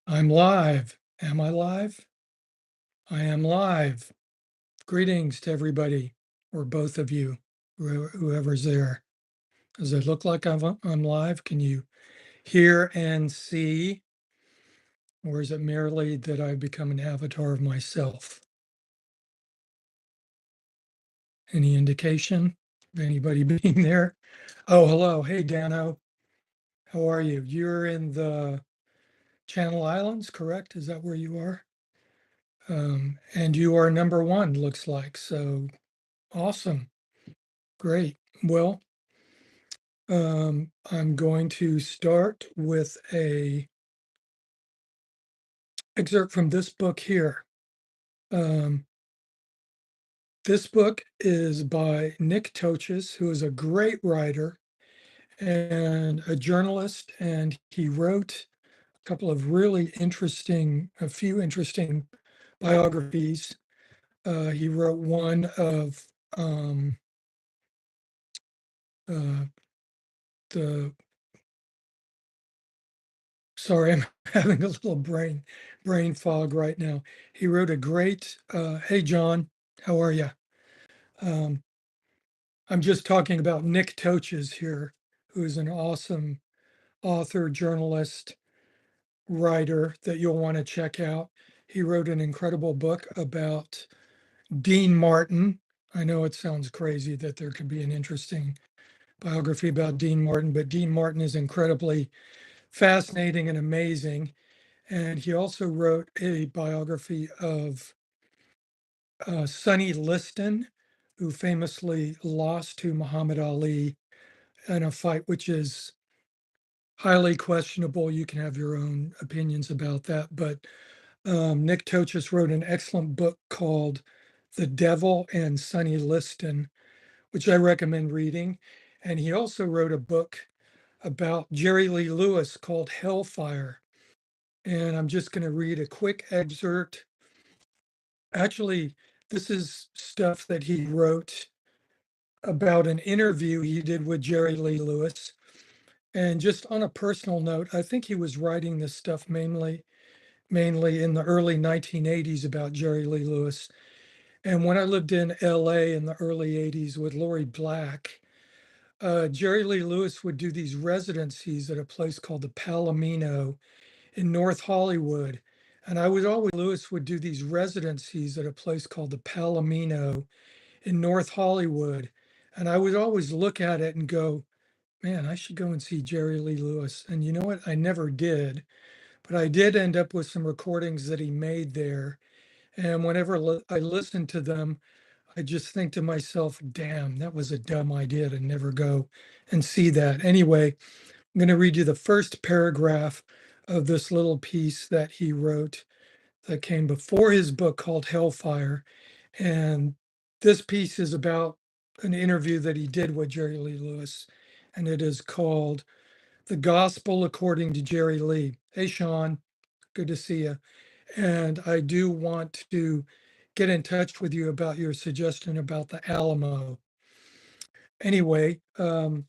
I'm live. Am I live? I am live. Greetings to everybody, or both of you, whoever's there. Does it look like I'm live? Can you hear and see? Or is it merely that I've become an avatar of myself? Any indication of anybody being there? Oh, hello. Hey, Dano. How are you? You're in the Channel Islands, correct? Is that where you are? And you are number one, looks like. So awesome. Great. Well, I'm going to start with a excerpt from this book here. Um, this book is by Nick Toches, who is a great writer and a journalist, and he wrote a couple of a few interesting biographies. He wrote one of uh, the Sorry, I'm having a little brain fog right now. He wrote a great, hey, John, how are you? Um, I'm just talking about Nick Toches here, who is an awesome author, journalist, writer that you'll want to check out. He wrote an incredible book about Dean Martin. I know it sounds crazy that there could be an interesting biography about Dean Martin, but Dean Martin is incredibly fascinating and amazing. And he also wrote a biography of Sonny Liston, who famously lost to Muhammad Ali in a fight which is highly questionable. You can have your own opinions about that. But Nick Toches wrote an excellent book called The Devil and Sonny Liston, which I recommend reading. And he also wrote a book about Jerry Lee Lewis called Hellfire. And I'm just going to read a quick excerpt. Actually, this is stuff that he wrote about an interview he did with Jerry Lee Lewis. And just on a personal note, I think he was writing this stuff mainly in the early 1980s about Jerry Lee Lewis. And when I lived in LA in the early 80s with Lori Black, Jerry Lee Lewis would do these residencies at a place called the Palomino in North Hollywood. And Lewis would do these residencies at a place called the Palomino in North Hollywood. And I would always look at it and go, man, I should go and see Jerry Lee Lewis. And you know what? I never did, but I did end up with some recordings that he made there. And whenever I listen to them, I just think to myself, damn, that was a dumb idea to never go and see that. Anyway, I'm going to read you the first paragraph of this little piece that he wrote that came before his book called Hellfire. And this piece is about an interview that he did with Jerry Lee Lewis, and it is called The Gospel According to Jerry Lee. Hey, Sean, good to see you. And I do want to get in touch with you about your suggestion about the Alamo. Anyway, The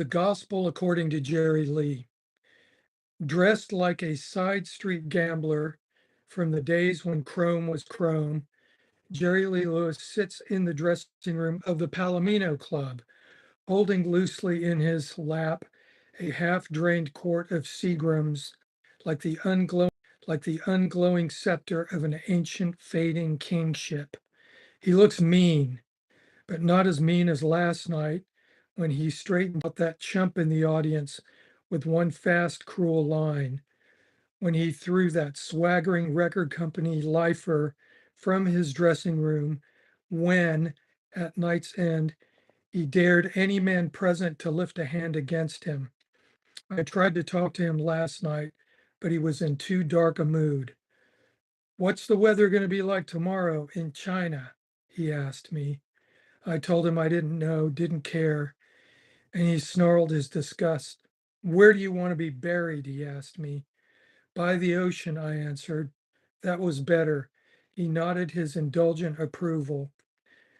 Gospel According to Jerry Lee. Dressed like a side street gambler from the days when chrome was chrome, Jerry Lee Lewis sits in the dressing room of the Palomino Club, holding loosely in his lap a half-drained quart of Seagram's, like the unglowing scepter of an ancient fading kingship. He looks mean, but not as mean as last night when he straightened out that chump in the audience with one fast, cruel line, when he threw that swaggering record company lifer from his dressing room, when, at night's end, he dared any man present to lift a hand against him. I tried to talk to him last night, but he was in too dark a mood. What's the weather going to be like tomorrow in China? He asked me. I told him I didn't know, didn't care, and he snarled his disgust. Where do you want to be buried? He asked me. By the ocean, I answered. That was better. He nodded his indulgent approval.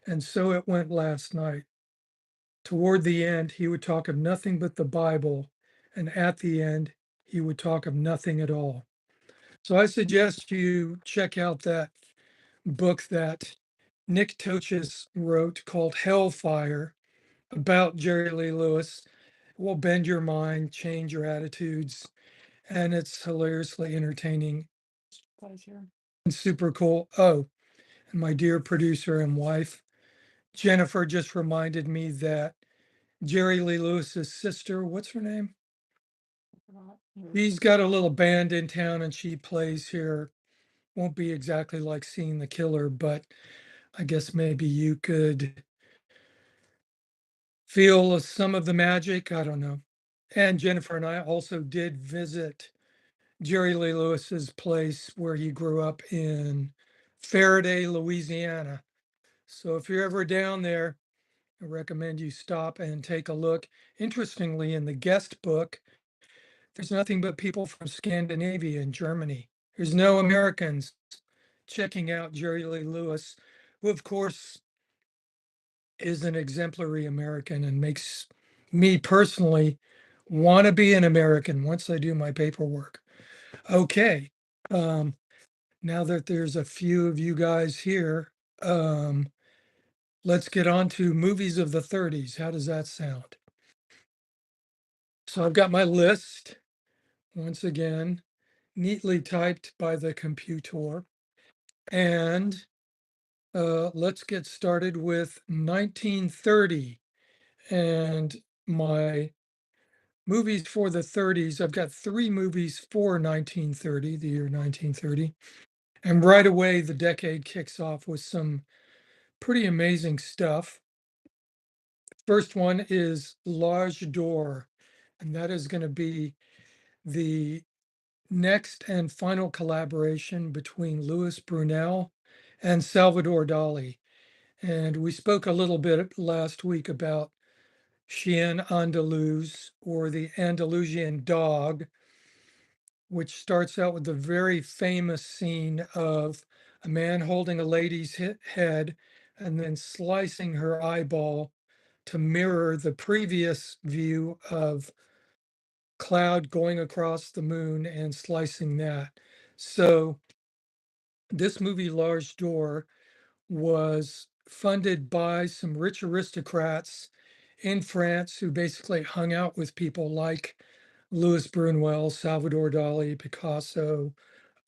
And so it went last night. Toward the end, he would talk of nothing but the Bible, and at the end, he would talk of nothing at all. So I suggest you check out that book that Nick Toches wrote called Hellfire about Jerry Lee Lewis. It will bend your mind, change your attitudes, and it's hilariously entertaining and super cool. Oh, and my dear producer and wife, Jennifer, just reminded me that Jerry Lee Lewis's sister, what's her name? She's got a little band in town and she plays here. Won't be exactly like Seeing the Killer, but I guess maybe you could feel some of the magic. I don't know. And Jennifer and I also did visit Jerry Lee Lewis's place where he grew up in Faraday, Louisiana. So if you're ever down there, I recommend you stop and take a look. Interestingly, in the guest book, there's nothing but people from Scandinavia and Germany. There's no Americans checking out Jerry Lee Lewis, who, of course, is an exemplary American and makes me personally want to be an American once I do my paperwork. Okay. Um, now that there's a few of you guys here, um, let's get on to movies of the 30s. How does that sound? So I've got my list once again, neatly typed by the computer. And let's get started with 1930. And my movies for the 30s, I've got three movies for 1930, the year 1930. And right away, the decade kicks off with some pretty amazing stuff. First one is L'Age d'Or, and that is going to be the next and final collaboration between Louis Brunel and Salvador Dali. And we spoke a little bit last week about Chien Andalous, or the Andalusian dog, which starts out with the very famous scene of a man holding a lady's head and then slicing her eyeball to mirror the previous view of cloud going across the moon and slicing that. So this movie, Large Door, was funded by some rich aristocrats in France who basically hung out with people like Louis Brunel, Salvador Dali, Picasso,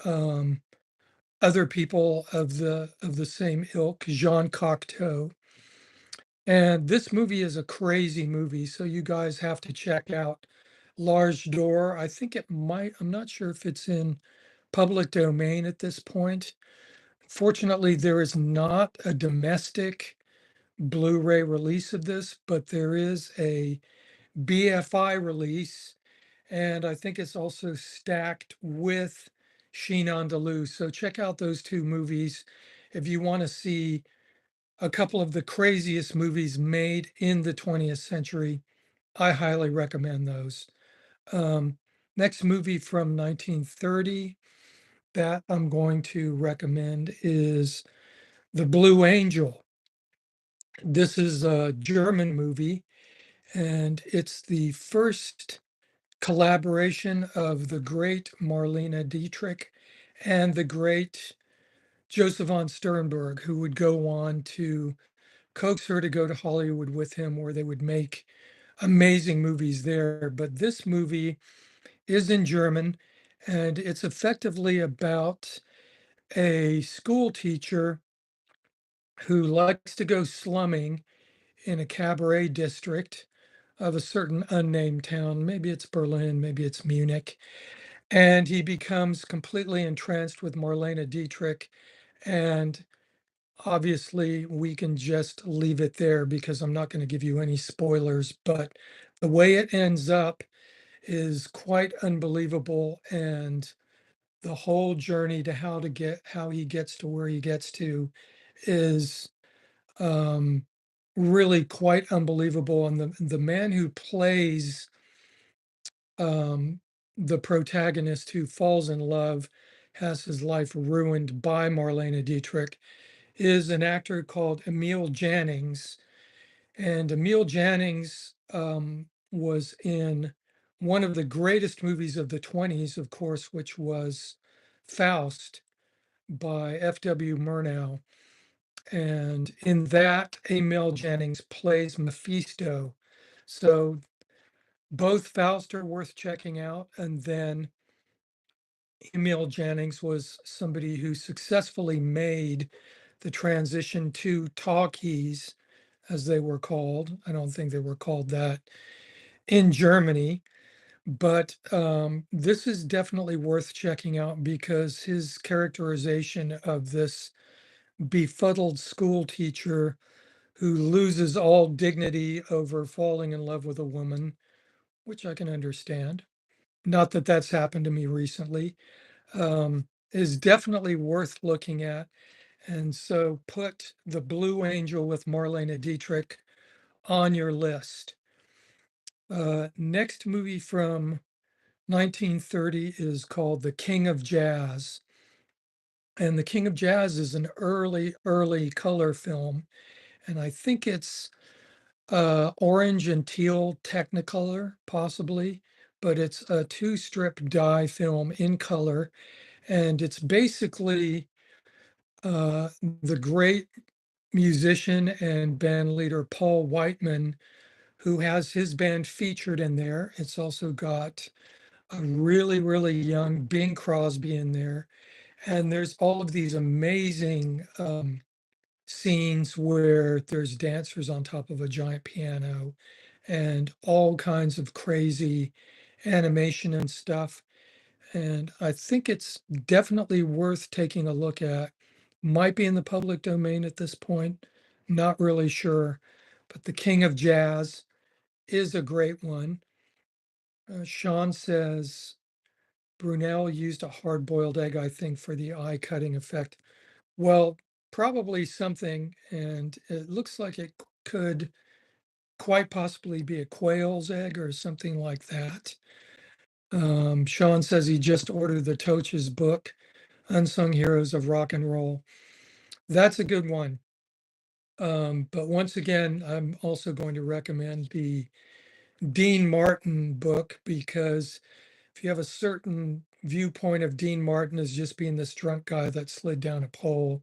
um, other people of the same ilk, Jean Cocteau. And this movie is a crazy movie, so you guys have to check out Large Door. I think it might, I'm not sure if it's in public domain at this point. Fortunately, there is not a domestic Blu-ray release of this, but there is a BFI release, and I think it's also stacked with Sheen Andalou. So check out those two movies if you want to see a couple of the craziest movies made in the 20th century. I highly recommend those. Um, Next movie from 1930 that I'm going to recommend is The Blue Angel. This is a German movie, and it's the first collaboration of the great Marlene Dietrich and the great Joseph von Sternberg, who would go on to coax her to go to Hollywood with him, where they would make amazing movies there. But this movie is in German, and it's effectively about a school teacher who likes to go slumming in a cabaret district of a certain unnamed town. Maybe it's Berlin, maybe it's Munich. And he becomes completely entranced with Marlene Dietrich. And obviously, we can just leave it there because I'm not going to give you any spoilers. But the way it ends up is quite unbelievable. And the whole journey to how he gets to where he gets to is um, really quite unbelievable. And the man who plays um, the protagonist who falls in love, has his life ruined by Marlene Dietrich, is an actor called Emil Jannings. And Emil Jannings was in one of the greatest movies of the 20s, of course, which was Faust by F.W. Murnau. And in that, Emil Jannings plays Mephisto. So both Faust are worth checking out. And then Emil Jannings was somebody who successfully made the transition to talkies, as they were called. I don't think they were called that in Germany, but this is definitely worth checking out because his characterization of this befuddled school teacher who loses all dignity over falling in love with a woman, which I can understand. Not that that's happened to me recently, is definitely worth looking at. And so put The Blue Angel with Marlene Dietrich on your list. Next movie from 1930 is called The King of Jazz. And The King of Jazz is an early color film. And I think it's orange and teal Technicolor, possibly, but it's a two-strip dye film in color. And it's basically the great musician and band leader Paul Whiteman, who has his band featured in there. It's also got a really young Bing Crosby in there. And there's all of these amazing scenes where there's dancers on top of a giant piano and all kinds of crazy animation and stuff. And I think it's definitely worth taking a look at. Might be in the public domain at this point, not really sure. But The King of Jazz is a great one. Sean says Brunel used a hard boiled egg, I think, for the eye cutting effect. Well, probably something, and it looks like it could quite possibly be a quail's egg or something like that. Sean says he just ordered the Toches book, Unsung Heroes of Rock and Roll. That's a good one. But once again, I'm also going to recommend the Dean Martin book because if you have a certain viewpoint of Dean Martin as just being this drunk guy that slid down a pole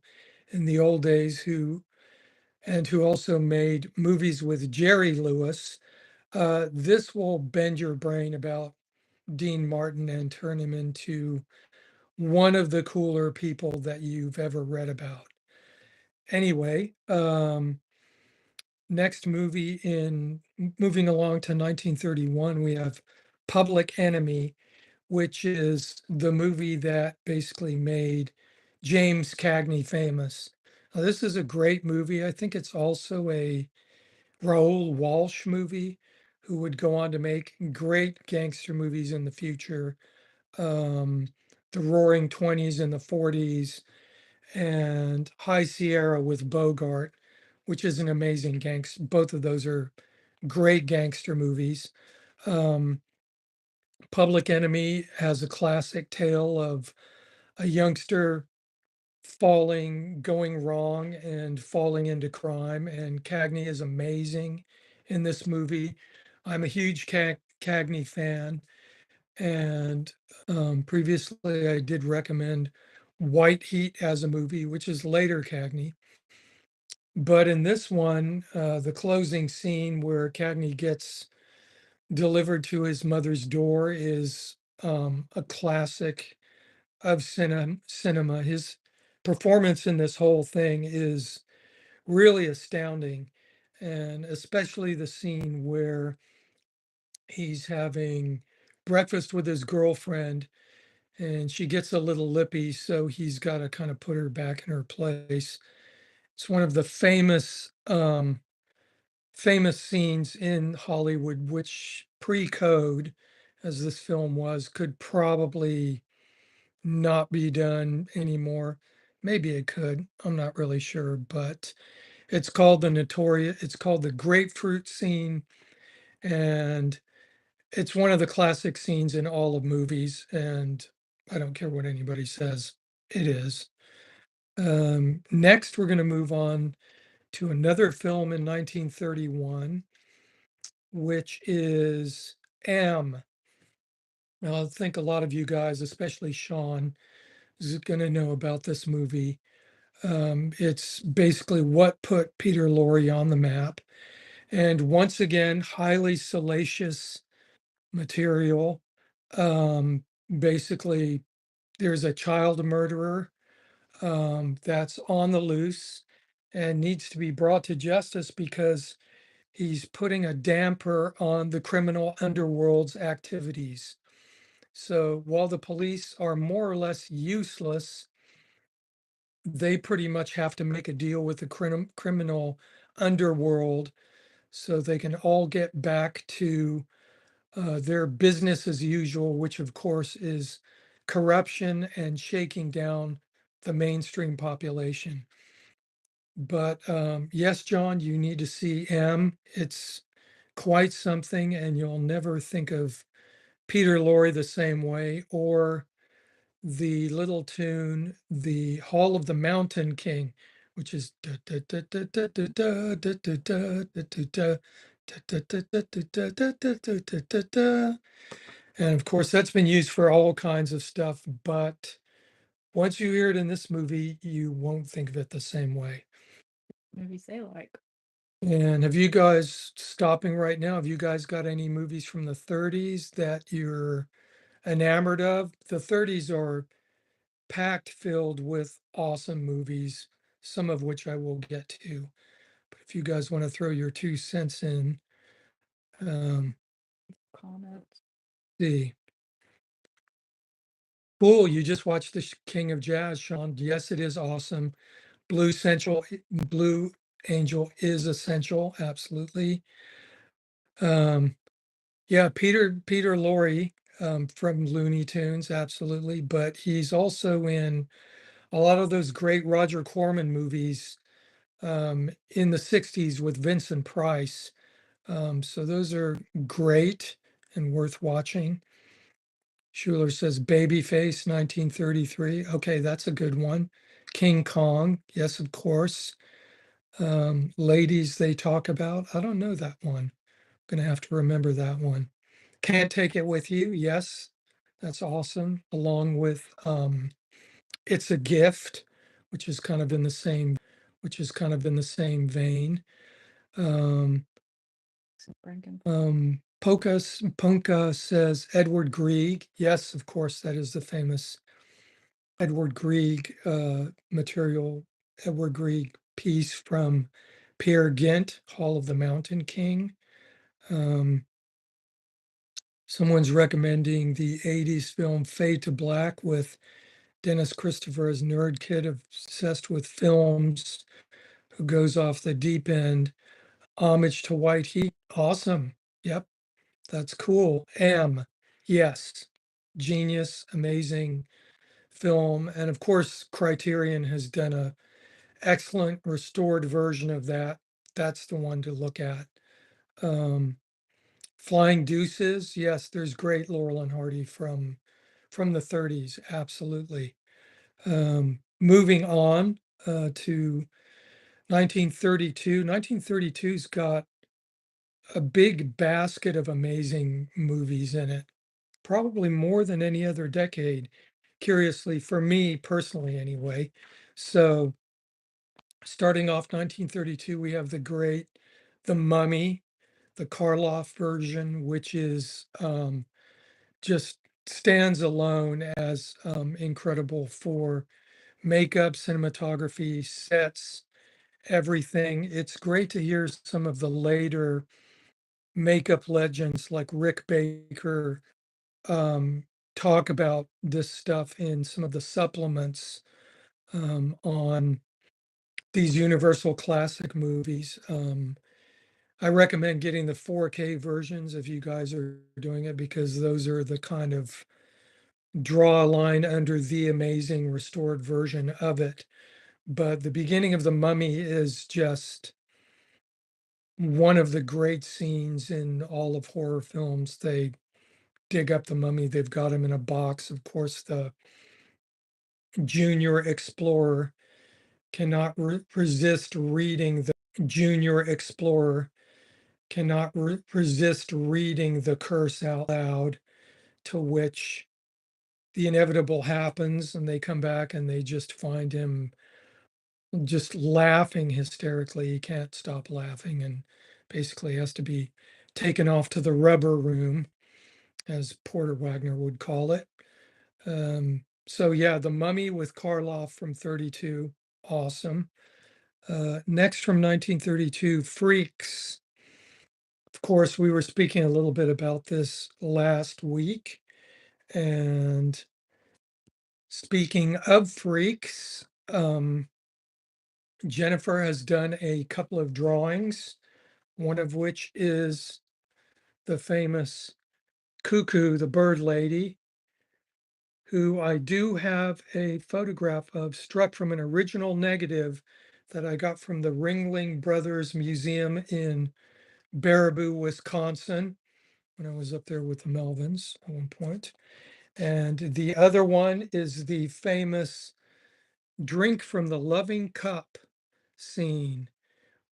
in the old days who also made movies with Jerry Lewis, this will bend your brain about Dean Martin and turn him into one of the cooler people that you've ever read about. Anyway, next movie moving along to 1931, we have Public Enemy, which is the movie that basically made James Cagney famous. Now, this is a great movie. I think it's also a Raoul Walsh movie, who would go on to make great gangster movies in the future. The Roaring Twenties in the 40s, and High Sierra with Bogart, which is an amazing gangster. Both of those are great gangster movies. Um, Public Enemy has a classic tale of a youngster going wrong and falling into crime. And Cagney is amazing in this movie. I'm a huge Cagney fan. And previously, I did recommend White Heat as a movie, which is later Cagney. But in this one, the closing scene where Cagney gets delivered to his mother's door is a classic of cinema. His performance in this whole thing is really astounding. And especially the scene where he's having breakfast with his girlfriend and she gets a little lippy, so he's got to kind of put her back in her place. It's one of the famous scenes in Hollywood, which pre-code, as this film was, could probably not be done anymore. Maybe it could. I'm not really sure, but it's called the grapefruit scene, and it's one of the classic scenes in all of movies, and I don't care what anybody says, it is. Next, we're going to move on to another film in 1931, which is M. Now, I think a lot of you guys, especially Sean, is going to know about this movie. It's basically what put Peter Lorre on the map. And once again, highly salacious material. Um, Basically, there's a child murderer that's on the loose and needs to be brought to justice because he's putting a damper on the criminal underworld's activities. So while the police are more or less useless, they pretty much have to make a deal with the criminal underworld so they can all get back to their business as usual, which of course is corruption and shaking down the mainstream population. But yes, John, you need to see M. It's quite something, and you'll never think of Peter Lorre the same way, or the little tune, the Hall of the Mountain King, which is and of course that's been used for all kinds of stuff, but once you hear it in this movie, you won't think of it the same way. Movies they like. And have you guys stopping right now? Have you guys got any movies from the 30s that you're enamored of? The 30s are packed filled with awesome movies, some of which I will get to. But if you guys want to throw your 2 cents in, um, Comments. see. Cool, you just watched The King of Jazz, Sean. Yes, it is awesome. Blue Angel is essential, absolutely. Yeah, Peter Lorre from Looney Tunes, absolutely. But he's also in a lot of those great Roger Corman movies in the 60s with Vincent Price. So those are great and worth watching. Schuler says Babyface 1933. Okay, that's a good one. King Kong, yes, of course. Ladies They Talk About. I don't know that one. Gonna have to remember that one. Can't Take It With You. Yes, that's awesome. Along with It's a Gift, which is kind of in the same, vein. Um, Ponka says Edward Grieg. Yes, of course, that is the famous Edward Grieg material, Edward Grieg piece from Peer Gynt, Hall of the Mountain King. Someone's recommending the 80s film Fade to Black with Dennis Christopher as nerd kid obsessed with films who goes off the deep end. Homage to White Heat. Awesome. Yep. That's cool. Yes. Genius. Amazing film. And of course, Criterion has done a excellent restored version of that. That's the one to look at. Flying Deuces. Yes, there's great Laurel and Hardy from the 30s. Absolutely. Moving on to 1932. 1932's got a big basket of amazing movies in it, probably more than any other decade, curiously, for me personally, anyway. So, starting off 1932, we have The Mummy, the Karloff version, which is just stands alone as incredible for makeup, cinematography, sets, everything. It's great to hear some of the later makeup legends like Rick Baker um, talk about this stuff in some of the supplements on these Universal Classic movies. I recommend getting the 4K versions if you guys are doing it, because those are the kind of draw a line under the amazing restored version of it. But the beginning of The Mummy is just one of the great scenes in all of horror films. They dig up the mummy, they've got him in a box. Of course, the junior explorer cannot resist reading the curse out loud, to which the inevitable happens and they come back and they just find him just laughing hysterically. He can't stop laughing and basically has to be taken off to the rubber room, as Porter Wagner would call it. So yeah, The Mummy with Karloff from 32, awesome. Next from 1932, Freaks. Of course, we were speaking a little bit about this last week. And speaking of freaks, Jennifer has done a couple of drawings, one of which is the famous Cuckoo, the bird lady, who I do have a photograph of struck from an original negative that I got from the Ringling Brothers Museum in Baraboo, Wisconsin, when I was up there with the Melvins at one point. And the other one is the famous drink from the loving cup scene,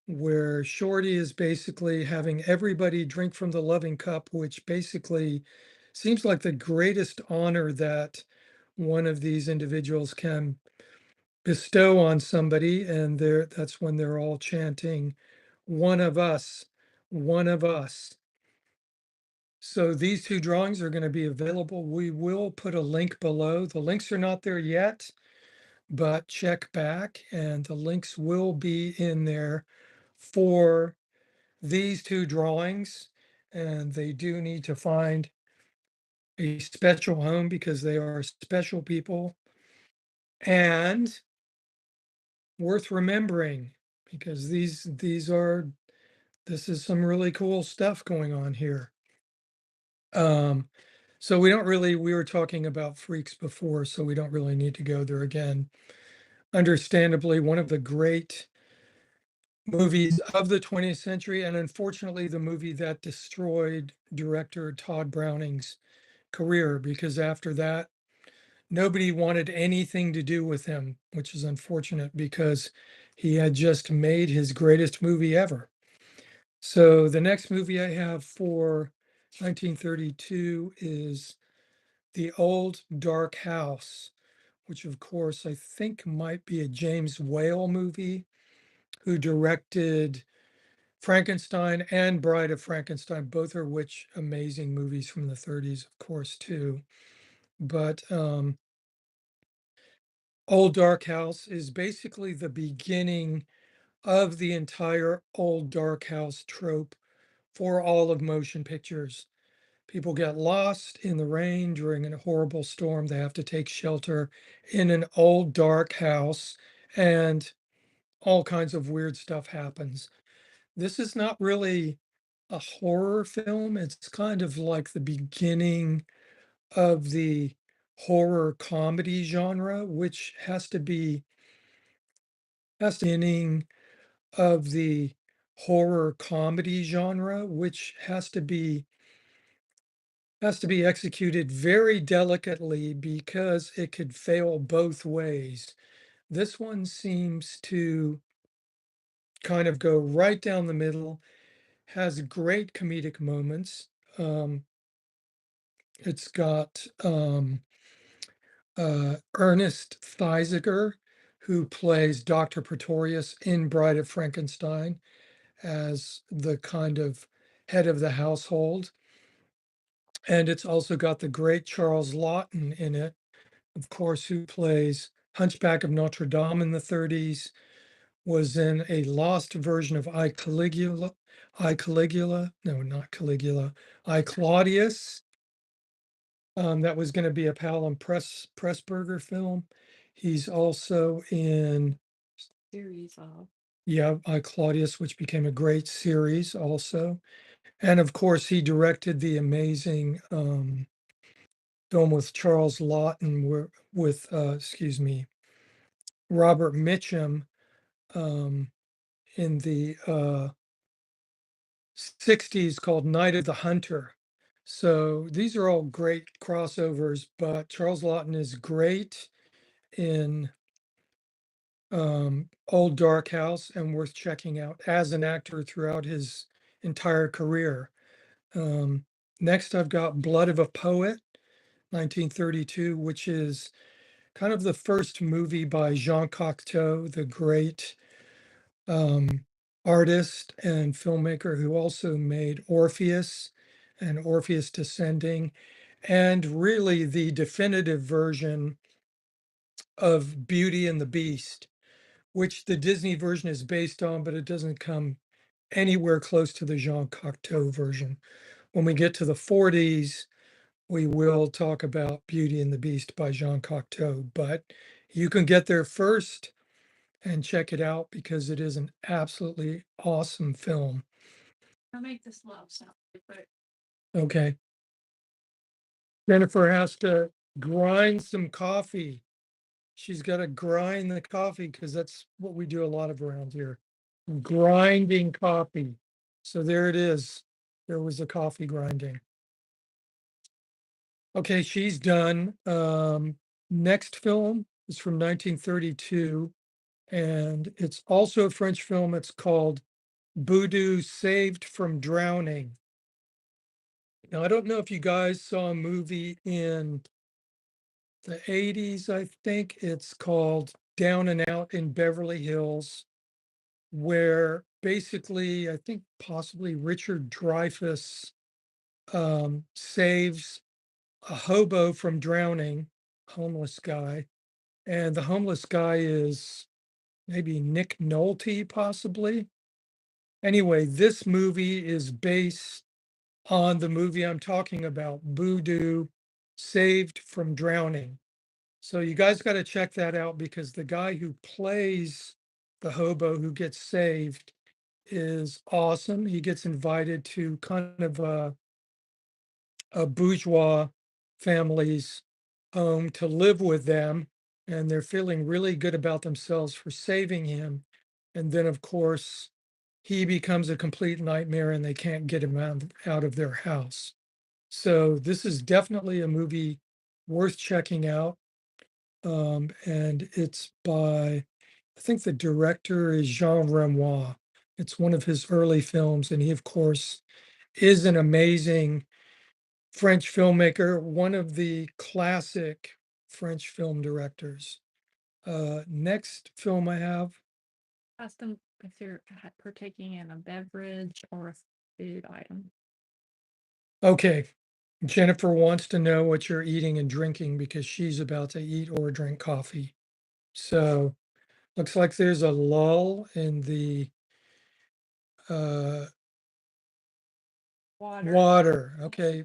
where Shorty is basically having everybody drink from the loving cup, which basically seems like the greatest honor that one of these individuals can bestow on somebody. And that's when they're all chanting, "One of us, one of us." So these two drawings are going to be available. We will put a link below. The links are not there yet, but check back and the links will be in there for these two drawings. And they do need to find a special home because they are special people and worth remembering, because this is some really cool stuff going on here. So we were talking about Freaks before, so we don't really need to go there again. Understandably, one of the great movies of the 20th century, and unfortunately, the movie that destroyed director Todd Browning's career, because after that, nobody wanted anything to do with him, which is unfortunate because he had just made his greatest movie ever. So the next movie I have for 1932 is The Old Dark House, which of course I think might be a James Whale movie, who directed Frankenstein and Bride of Frankenstein, both are which amazing movies from the 30s, of course, too. But Old Dark House is basically the beginning of the entire Old Dark House trope for all of motion pictures. People get lost in the rain during a horrible storm. They have to take shelter in an old dark house, and all kinds of weird stuff happens. This is not really a horror film. It's kind of like the beginning of the horror comedy genre, which has to be beginning of the horror comedy genre, which has to be executed very delicately because it could fail both ways. This one seems to kind of go right down the middle, has great comedic moments. It's got Ernest Thesiger, who plays Dr. Pretorius in Bride of Frankenstein as the kind of head of the household. And it's also got the great Charles Laughton in it, of course, who plays Hunchback of Notre Dame in the 30s, was in a lost version of no, not Caligula, I Claudius. That was going to be a Palom Pressburger film. He's also in, Series of. yeah, I Claudius, which became a great series also. And of course, he directed the amazing film with Charles Laughton, with, excuse me, Robert Mitchum, um, in the 60s, called Night of the Hunter. So these are all great crossovers, but Charles Laughton is great in Old Dark House and worth checking out as an actor throughout his entire career. Um, Next, I've got Blood of a Poet, 1932, which is kind of the first movie by Jean Cocteau, the great um, artist and filmmaker who also made Orpheus and Orpheus Descending, and really the definitive version of Beauty and the Beast, which the Disney version is based on, but it doesn't come anywhere close to the Jean Cocteau version. When we get to the 40s, we will talk about Beauty and the Beast by Jean Cocteau, but you can get there first and check it out because it is an absolutely awesome film. I'll make this love sound really quick. Okay. Jennifer has to grind some coffee. She's got to grind the coffee because that's what we do a lot of around here. Grinding coffee. So there it is. There was the coffee grinding. Okay, she's done. Next film is from 1932, and it's also a French film. It's called Boudu Saved from Drowning. Now, I don't know if you guys saw a movie in the 80s, I think it's called Down and Out in Beverly Hills, where basically, I think possibly Richard Dreyfuss saves a hobo from drowning, homeless guy. And the homeless guy is maybe Nick Nolte, possibly. Anyway, this movie is based on the movie I'm talking about, Boudu Saved from Drowning. So you guys got to check that out because the guy who plays the hobo who gets saved is awesome. He gets invited to kind of a bourgeois family's home to live with them, and they're feeling really good about themselves for saving him. And then, of course, he becomes a complete nightmare and they can't get him out of their house. So this is definitely a movie worth checking out. And it's by, I think the director is Jean Renoir. It's one of his early films, and he, of course, is an amazing French filmmaker, one of the classic French film directors. Next film I have. Ask them if they're partaking in a beverage or a food item. Okay, Jennifer wants to know what you're eating and drinking because she's about to eat or drink coffee. So looks like there's a lull in the uh, Water. water. Okay,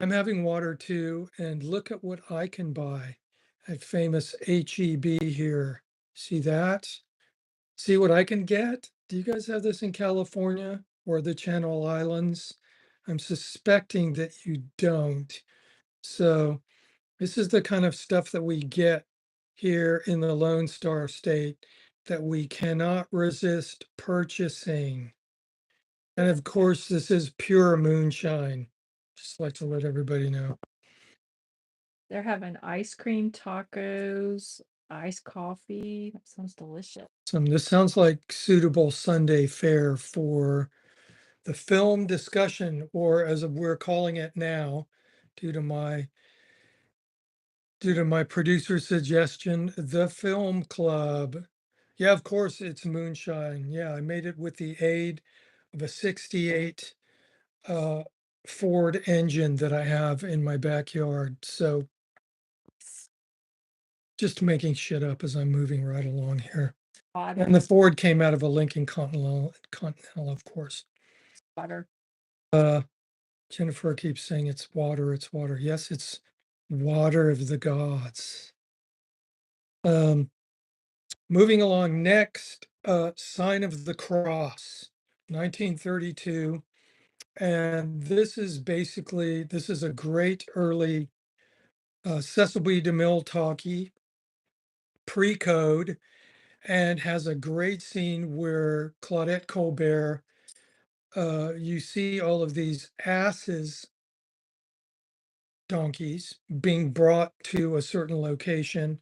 I'm having water too, and look at what I can buy at famous HEB here. See that? See what I can get? Do you guys have this in California or the Channel Islands? I'm suspecting that you don't. So this is the kind of stuff that we get here in the Lone Star State that we cannot resist purchasing. And of course, this is pure moonshine. Just like to let everybody know. They're having ice cream, tacos, iced coffee. That sounds delicious. This sounds like suitable Sunday fare for the film discussion, or as we're calling it now, due to my producer suggestion, the film club. Yeah, of course it's moonshine. Yeah, I made it with the aid of a 68 uh, Ford engine that I have in my backyard. So just making shit up as I'm moving right along here. Water. And the Ford came out of a Lincoln Continental, of course. Water. Jennifer keeps saying it's water, it's water. Yes, it's water of the gods. Moving along next, Sign of the Cross, 1932. And this is basically, this is a great early Cecil B. DeMille talkie, pre-code, and has a great scene where Claudette Colbert, you see all of these asses, donkeys, being brought to a certain location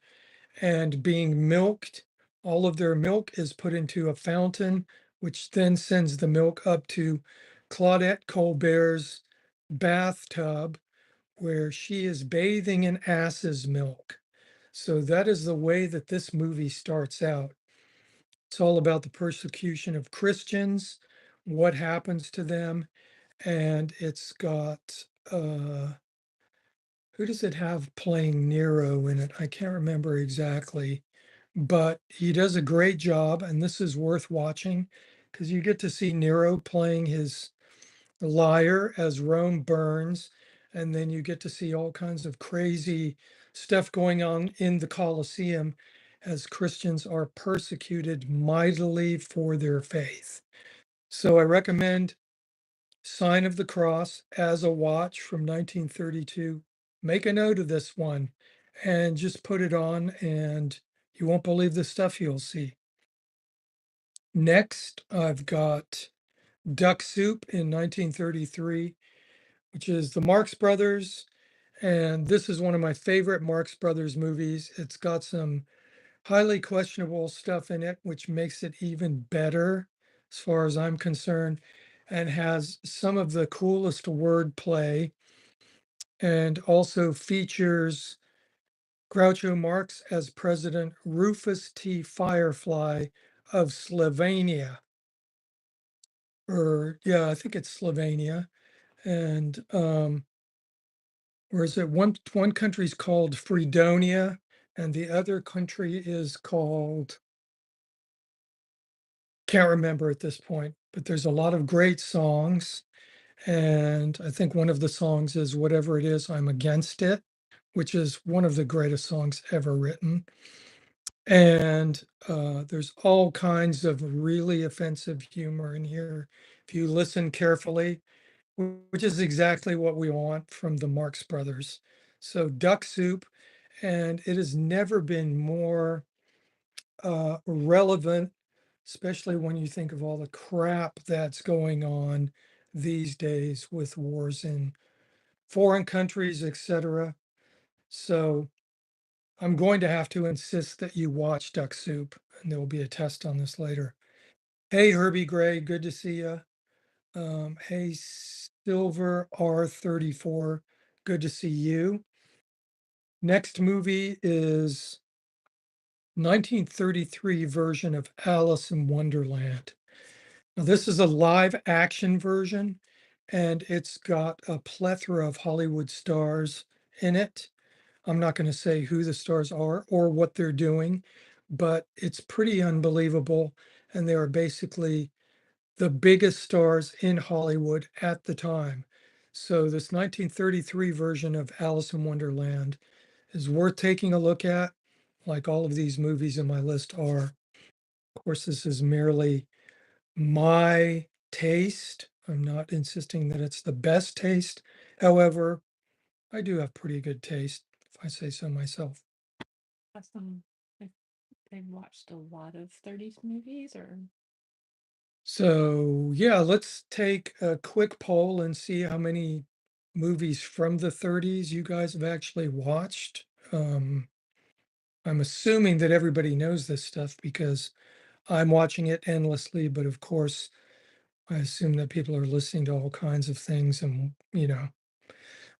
and being milked. All of their milk is put into a fountain, which then sends the milk up to Claudette Colbert's bathtub, where she is bathing in ass's milk. So that is the way that this movie starts out. It's all about the persecution of Christians, what happens to them, and it's got who does it have playing Nero in it? I can't remember exactly, but he does a great job, and this is worth watching because you get to see Nero playing his liar as Rome burns, and then you get to see all kinds of crazy stuff going on in the Colosseum as Christians are persecuted mightily for their faith. So I recommend Sign of the Cross as a watch from 1932. Make a note of this one and just put it on, and you won't believe the stuff you'll see. Next, I've got Duck Soup in 1933, which is the Marx Brothers. And this is one of my favorite Marx Brothers movies. It's got some highly questionable stuff in it, which makes it even better as far as I'm concerned, and has some of the coolest wordplay, and also features Groucho Marx as President Rufus T. Firefly of Slovenia. Or, yeah, I think it's Slovenia. And or is it one country's called Fredonia and the other country is called, can't remember at this point, but there's a lot of great songs. And I think one of the songs is Whatever It Is, I'm Against It, which is one of the greatest songs ever written. And there's all kinds of really offensive humor in here if you listen carefully, which is exactly what we want from the Marx Brothers. So Duck Soup, and it has never been more relevant, especially when you think of all the crap that's going on these days with wars in foreign countries, etc. So I'm going to have to insist that you watch Duck Soup, and there will be a test on this later. Hey, Herbie Gray, good to see you. Hey, Silver R34, good to see you. Next movie is 1933 version of Alice in Wonderland. Now, this is a live action version, and it's got a plethora of Hollywood stars in it. I'm not going to say who the stars are or what they're doing, but it's pretty unbelievable. And they are basically the biggest stars in Hollywood at the time. So this 1933 version of Alice in Wonderland is worth taking a look at, like all of these movies in my list are. Of course, this is merely my taste. I'm not insisting that it's the best taste. However, I do have pretty good taste, if I say so myself. Awesome. They've watched a lot of 30s movies or So, yeah, let's take a quick poll and see how many movies from the 30s you guys have actually watched. I'm assuming that everybody knows this stuff because I'm watching it endlessly, but of course, I assume that people are listening to all kinds of things. And,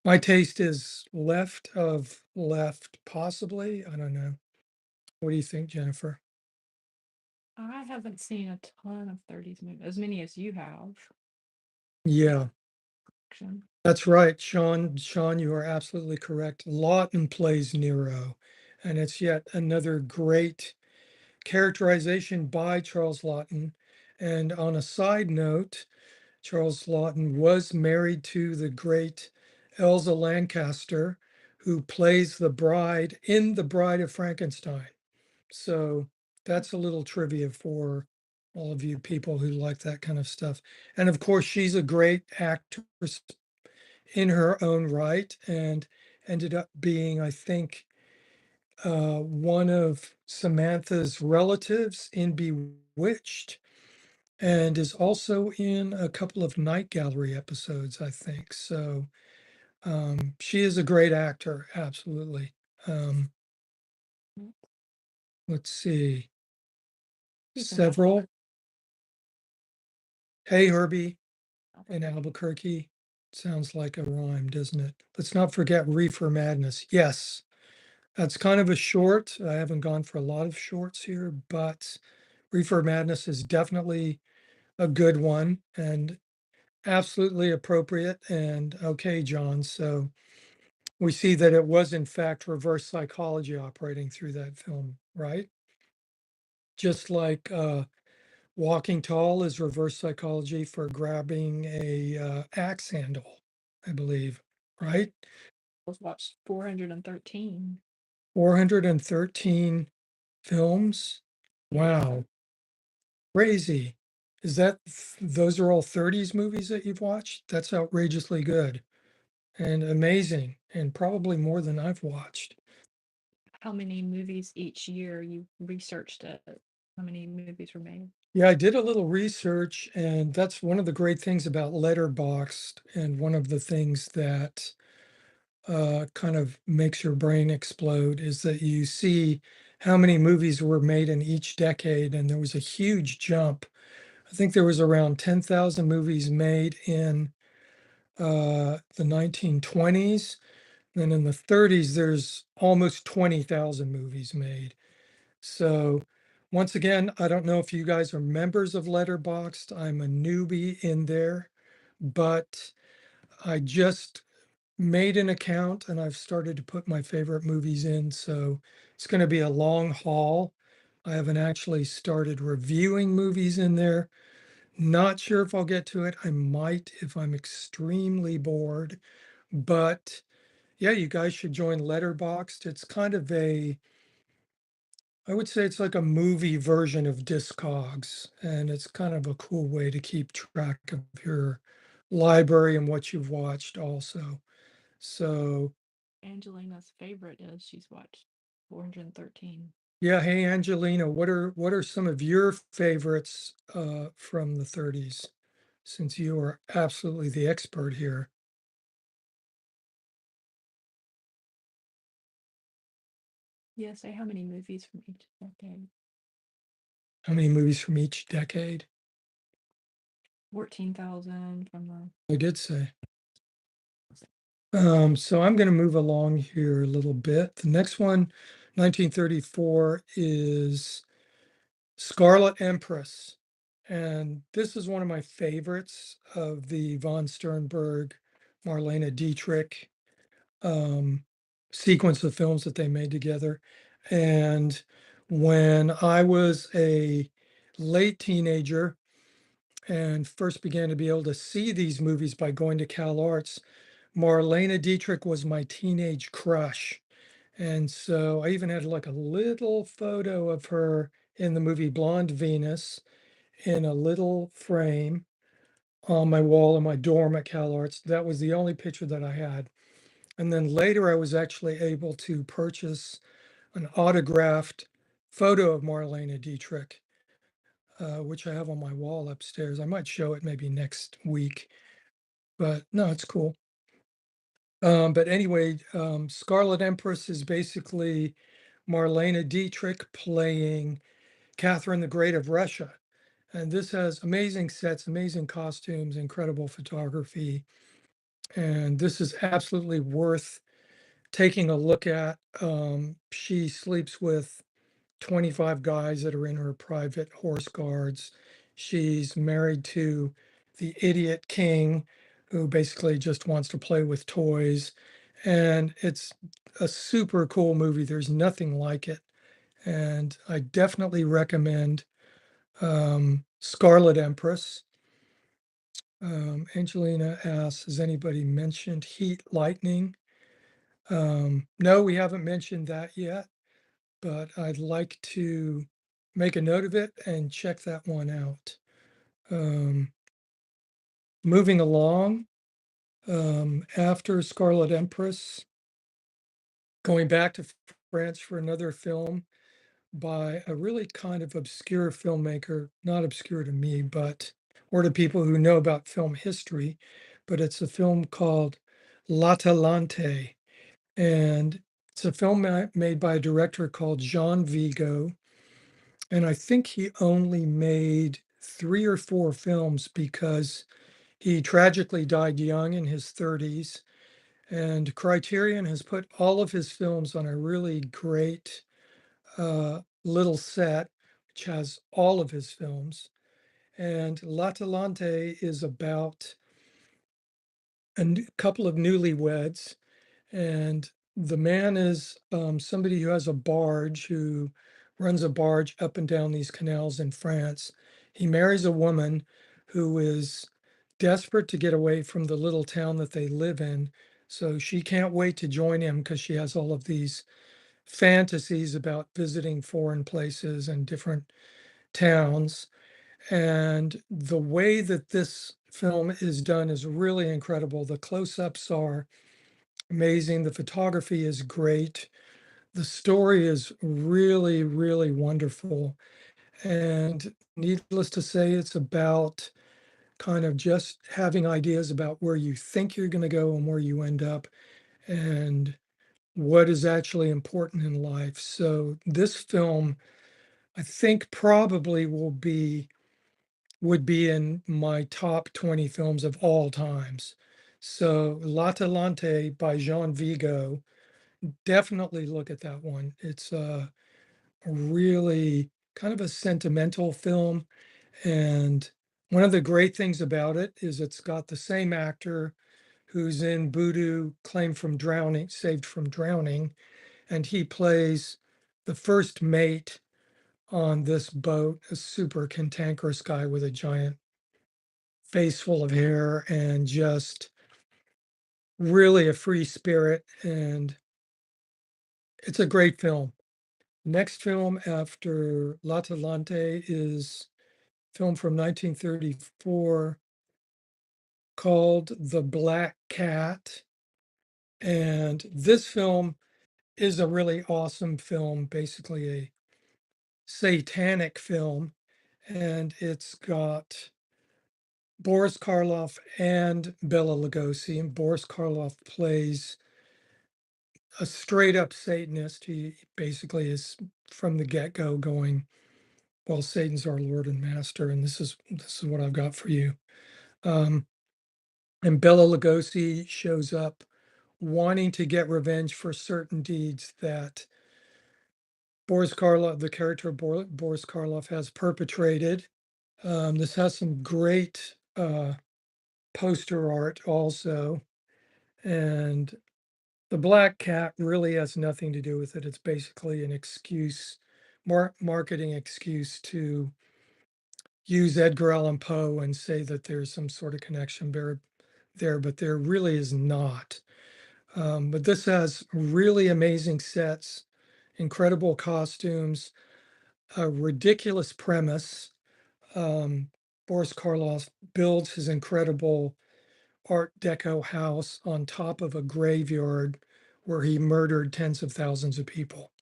my taste is left of left, possibly. I don't know. What do you think, Jennifer? I haven't seen a ton of 30s movies, as many as you have. Yeah, Action. that's right, Sean. Sean, you are absolutely correct. Lawton plays Nero, and it's yet another great characterization by Charles Lawton. And on a side note, Charles Lawton was married to the great Elsa Lancaster, who plays the bride in The Bride of Frankenstein. So that's a little trivia for all of you people who like that kind of stuff. And of course, she's a great actress in her own right and ended up being, I think, one of Samantha's relatives in Bewitched, and is also in a couple of Night Gallery episodes, I think. So she is a great actor, absolutely. Um, Mm. let's see, Who's in several. Hey, Herbie in Albuquerque? Albuquerque. Sounds like a rhyme, doesn't it? Let's not forget Reefer Madness. Yes, that's kind of a short. I haven't gone for a lot of shorts here, but Reefer Madness is definitely a good one and absolutely appropriate. And okay, John. So we see that it was in fact reverse psychology operating through that film, right? Just like Walking Tall is reverse psychology for grabbing a axe handle, I believe, right? Let's watch 413. 413 films. Wow, crazy. Is that those are all 30s movies that you've watched? That's outrageously good and amazing and probably more than I've watched. How many movies each year? You researched it. How many movies were made? Yeah, I did a little research, and that's one of the great things about Letterboxd, and one of the things that kind of makes your brain explode is that you see how many movies were made in each decade, and there was a huge jump. I think there was around 10,000 movies made in the 1920s. Then in the 30s, there's almost 20,000 movies made. So once again, I don't know if you guys are members of Letterboxd. I'm a newbie in there, but I just made an account and I've started to put my favorite movies in. So it's going to be a long haul. I haven't actually started reviewing movies in there. Not sure if I'll get to it. I might if I'm extremely bored. But yeah, you guys should join Letterboxd. It's kind of I would say it's like a movie version of Discogs, and it's kind of a cool way to keep track of your library and what you've watched also. So Angelina's favorite is she's watched 413. yeah, hey Angelina, what are some of your favorites from the 30s, since you are absolutely the expert here? Yeah, say how many movies from each decade? How many movies from each decade? 14,000 from the. I did say. So I'm going to move along here a little bit. The next one, 1934, is Scarlet Empress. And this is one of my favorites of the von Sternberg, Marlene Dietrich um, sequence of films that they made together. And when I was a late teenager and first began to be able to see these movies by going to Cal Arts, Marlene Dietrich was my teenage crush. And so I even had like a little photo of her in the movie Blonde Venus in a little frame on my wall in my dorm at Cal Arts. That was the only picture that I had. And then later I was actually able to purchase an autographed photo of Marlene Dietrich, which I have on my wall upstairs. I might show it maybe next week, but no, it's cool. But anyway, Scarlet Empress is basically Marlene Dietrich playing Catherine the Great of Russia. And this has amazing sets, amazing costumes, incredible photography. And this is absolutely worth taking a look at. She sleeps with 25 guys that are in her private horse guards. She's married to the idiot king who basically just wants to play with toys. And it's a super cool movie. There's nothing like it. And I definitely recommend Scarlet Empress. Angelina asks, has anybody mentioned Heat Lightning? No, we haven't mentioned that yet, but I'd like to make a note of it and check that one out. Um, moving along, after Scarlet Empress, going back to France for another film by a really kind of obscure filmmaker, not obscure to me, but or to people who know about film history, but it's a film called L'Atalante. And it's a film made by a director called Jean Vigo. And I think he only made 3 or 4 films because He tragically died young in his 30s, and Criterion has put all of his films on a really great little set, which has all of his films. And L'Atalante is about couple of newlyweds, and the man is somebody who has a barge, who runs a barge up and down these canals in France. He marries a woman who is desperate to get away from the little town that they live in. So she can't wait to join him because she has all of these fantasies about visiting foreign places and different towns. And the way that this film is done is really incredible. The close-ups are amazing. The photography is great. The story is really, really wonderful. And needless to say, it's about kind of just having ideas about where you think you're going to go and where you end up and what is actually important in life. So this film, I think probably would be in my top 20 films of all times. So L'Atalante by Jean Vigo, definitely look at that one. It's a really kind of a sentimental film. And one of the great things about it is it's got the same actor who's in Boudu Saved from Drowning, and he plays the first mate on this boat, a super cantankerous guy with a giant face full of hair and just really a free spirit. And it's a great film. Next film after L'Atalante is film from 1934 called The Black Cat. And this film is a really awesome film, basically a satanic film. And it's got Boris Karloff and Bela Lugosi. And Boris Karloff plays a straight up Satanist. He basically is from the get go going, well, Satan's our Lord and Master, and this is what I've got for you. Um, and Bela Lugosi shows up wanting to get revenge for certain deeds that Boris Karloff, the character of Boris Karloff, has perpetrated. This has some great poster art also, and the black cat really has nothing to do with it. It's basically an excuse, marketing excuse to use Edgar Allan Poe and say that there's some sort of connection there, but there really is not. But this has really amazing sets, incredible costumes, a ridiculous premise. Boris Karloff builds his incredible Art Deco house on top of a graveyard where he murdered tens of thousands of people.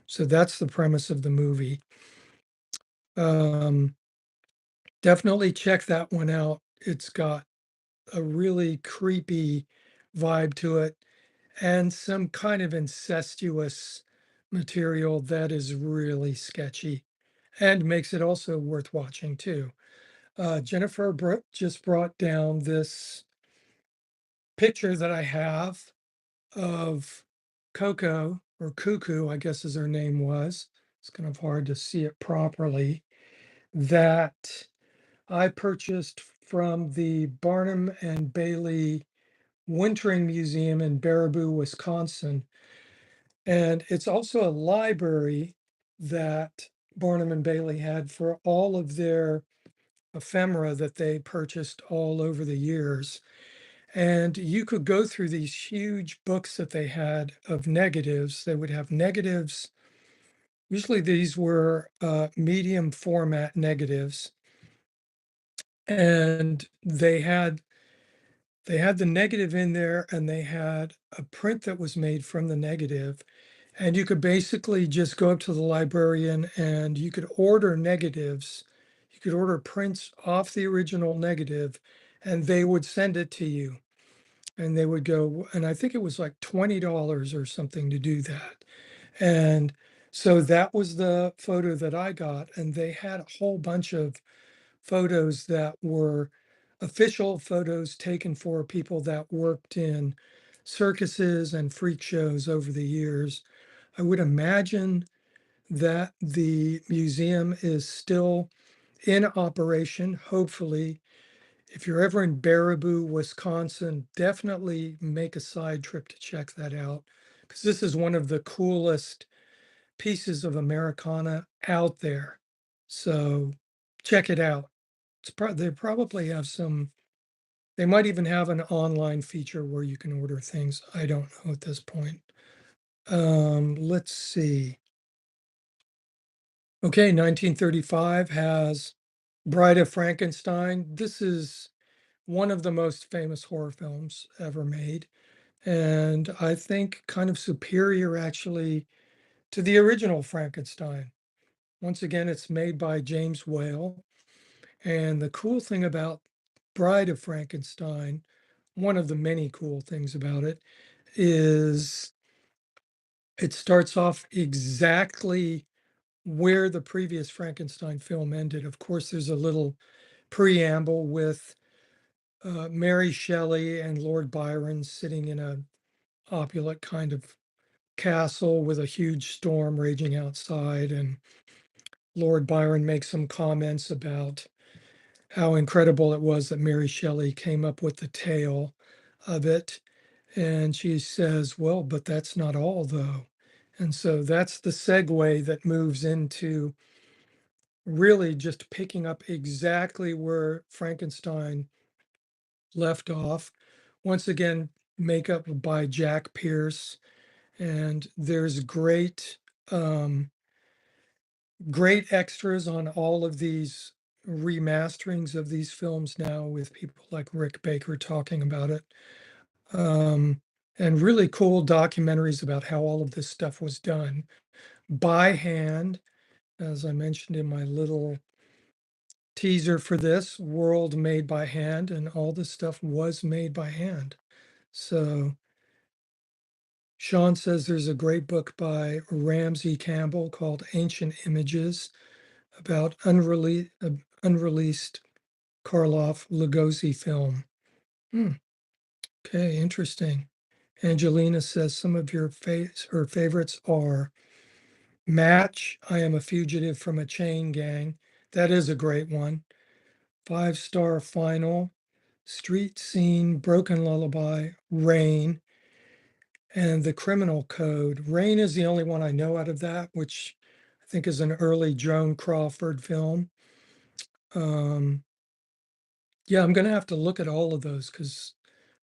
So that's the premise of the movie. Um, Definitely check that one out. It's got a really creepy vibe to it and some kind of incestuous material that is really sketchy and makes it also worth watching too. Jennifer just brought down this picture that I have of Coco or Cuckoo, I guess as her name was. It's kind of hard to see it properly. That I purchased from the Barnum and Bailey Wintering Museum in Baraboo, Wisconsin. And it's also a library that Barnum and Bailey had for all of their ephemera that they purchased all over the years. And you could go through these huge books that they had of negatives. They would have negatives. Usually these were medium format negatives. And they had the negative in there and they had a print that was made from the negative. And you could basically just go up to the librarian and you could order negatives. You could order prints off the original negative and they would send it to you. And they would go, and I think it was like $20 or something to do that. And so that was the photo that I got. And they had a whole bunch of photos that were official photos taken for people that worked in circuses and freak shows over the years. I would imagine that the museum is still in operation, hopefully. If you're ever in Baraboo, Wisconsin, definitely make a side trip to check that out, because this is one of the coolest pieces of Americana out there. So check it out. They probably have some, they might even have an online feature where you can order things. I don't know at this point. Let's see. Okay, 1935 has Bride of Frankenstein. This is one of the most famous horror films ever made, and I think kind of superior actually to the original Frankenstein. Once again, it's made by James Whale, and the cool thing about Bride of Frankenstein, one of the many cool things about it, is it starts off exactly where the previous Frankenstein film ended. Of course, there's a little preamble with Mary Shelley and Lord Byron sitting in a opulent kind of castle with a huge storm raging outside, and Lord Byron makes some comments about how incredible it was that Mary Shelley came up with the tale of it. And she says, well, but that's not all, though. And so that's the segue that moves into really just picking up exactly where Frankenstein left off. Once again, makeup by Jack Pierce. And there's um, great extras on all of these remasterings of these films now, with people like Rick Baker talking about it. Um, and really cool documentaries about how all of this stuff was done by hand. As I mentioned in my little teaser for this, world made by hand, and all this stuff was made by hand. So Sean says there's a great book by Ramsey Campbell called Ancient Images about unreleased Karloff Lugosi film. Hmm. Okay, interesting. Angelina says some of her favorites are Match, I Am a Fugitive from a Chain Gang. That is a great one. 5-Star Final, Street Scene, Broken Lullaby, Rain, and The Criminal Code. Rain is the only one I know out of that, which I think is an early Joan Crawford film. Um, yeah, I'm going to have to look at all of those because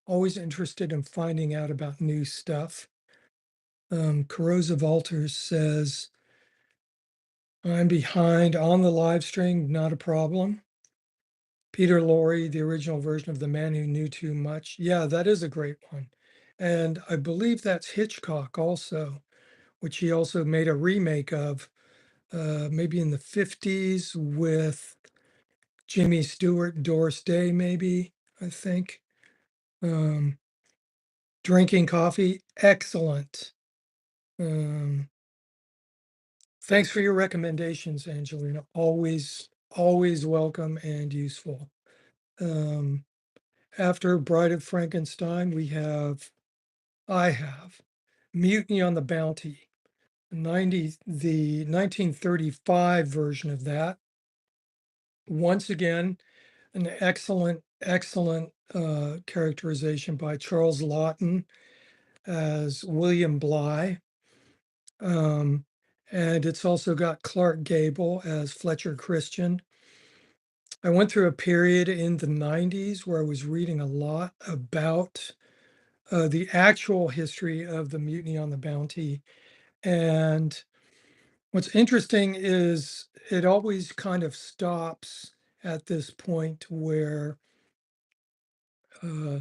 always interested in finding out about new stuff. Corrosive Altars says, I'm behind on the live stream, not a problem. Peter Lorre, the original version of The Man Who Knew Too Much. Yeah, that is a great one. And I believe that's Hitchcock also, which he also made a remake of, maybe in the 50s with Jimmy Stewart, Doris Day, maybe, I think. Um, Drinking Coffee, excellent. Um, Thanks for your recommendations, Angelina. Always welcome and useful. Um, After Bride of Frankenstein, I have Mutiny on the Bounty, the 1935 version of that. Once again, an excellent characterization by Charles Laughton as William Bligh. Um, and it's also got Clark Gable as Fletcher Christian. I went through a period in the 90s where I was reading a lot about the actual history of the Mutiny on the Bounty. And what's interesting is it always kind of stops at this point where uh,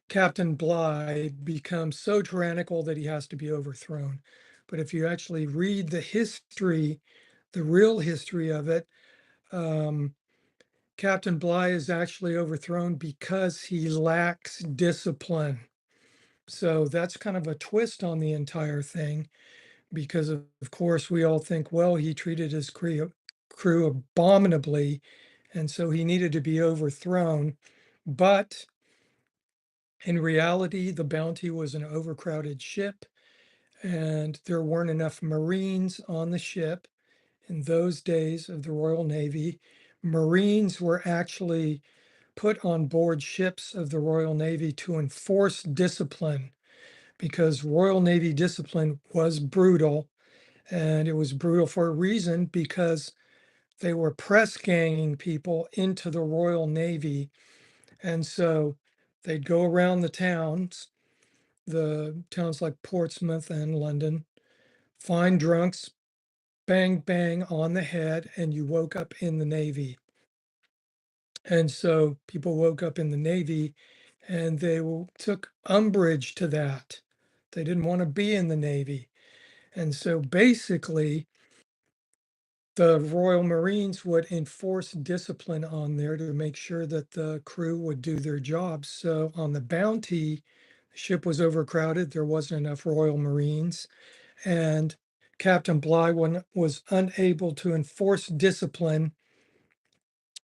Captain Bligh becomes so tyrannical that he has to be overthrown. But if you actually read the history, the real history of it, um, Captain Bligh is actually overthrown because he lacks discipline. So that's kind of a twist on the entire thing, because of course we all think, well, he treated his crew abominably, and so he needed to be overthrown. But in reality, the Bounty was an overcrowded ship, and there weren't enough Marines on the ship. In those days of the Royal Navy, Marines were actually put on board ships of the Royal Navy to enforce discipline, because Royal Navy discipline was brutal. And it was brutal for a reason, because they were press ganging people into the Royal Navy. And so they'd go around the towns like Portsmouth and London, find drunks, bang, bang on the head, and you woke up in the Navy. And so people woke up in the Navy, and they took umbrage to that. They didn't want to be in the Navy. And so basically, the Royal Marines would enforce discipline on there to make sure that the crew would do their jobs. So on the Bounty, the ship was overcrowded. There wasn't enough Royal Marines, and Captain Bligh was unable to enforce discipline.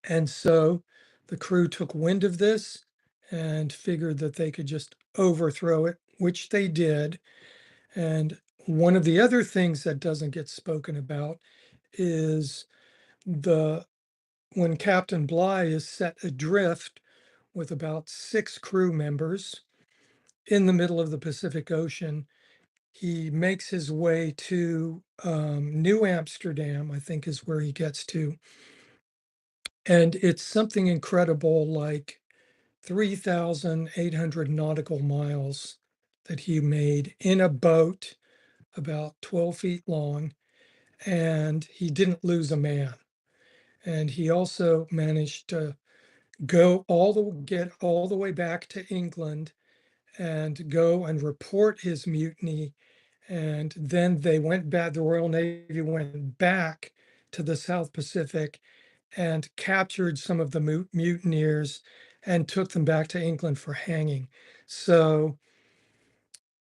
And so the crew took wind of this and figured that they could just overthrow it, which they did. And one of the other things that doesn't get spoken about is the when Captain Bligh is set adrift with about 6 crew members in the middle of the Pacific Ocean. He makes his way to New Amsterdam, I think is where he gets to. And it's something incredible, like 3,800 nautical miles that he made in a boat about 12 feet long. And he didn't lose a man. And he also managed to get all the way back to England and go and report his mutiny. And then they went back, the Royal Navy went back to the South Pacific and captured some of the mutineers and took them back to England for hanging. So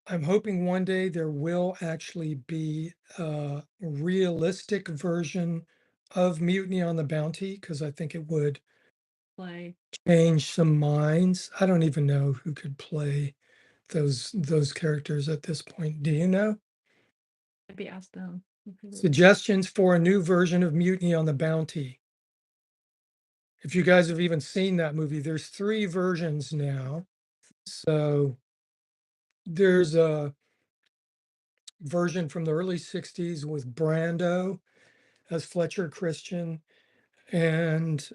I'm hoping one day there will actually be a realistic version of Mutiny on the Bounty, because I think it would Play. change some minds. I don't even know who could play those characters at this point. Do you know? Maybe ask them. Suggestions for a new version of Mutiny on the Bounty. If you guys have even seen that movie, there's 3 versions now. So there's a version from the early 60s with Brando as Fletcher Christian and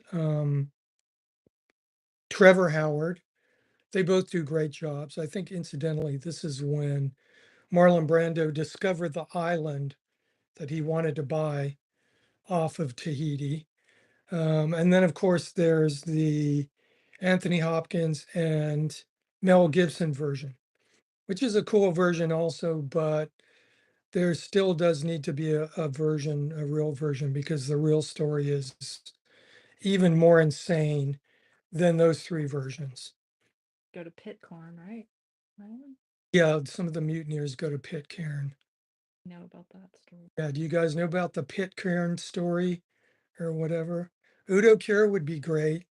Trevor Howard. They both do great jobs. I think incidentally, this is when Marlon Brando discovered the island that he wanted to buy off of Tahiti. And then, of course, there's the Anthony Hopkins and Mel Gibson version, which is a cool version also, but there still does need to be a version, a real version, because the real story is even more insane than those 3 versions. Go to Pitcairn, right? Right? Yeah, some of the mutineers go to Pitcairn. Know about that story. Yeah, do you guys know about the Pitcairn story or whatever? Udo Kier would be great.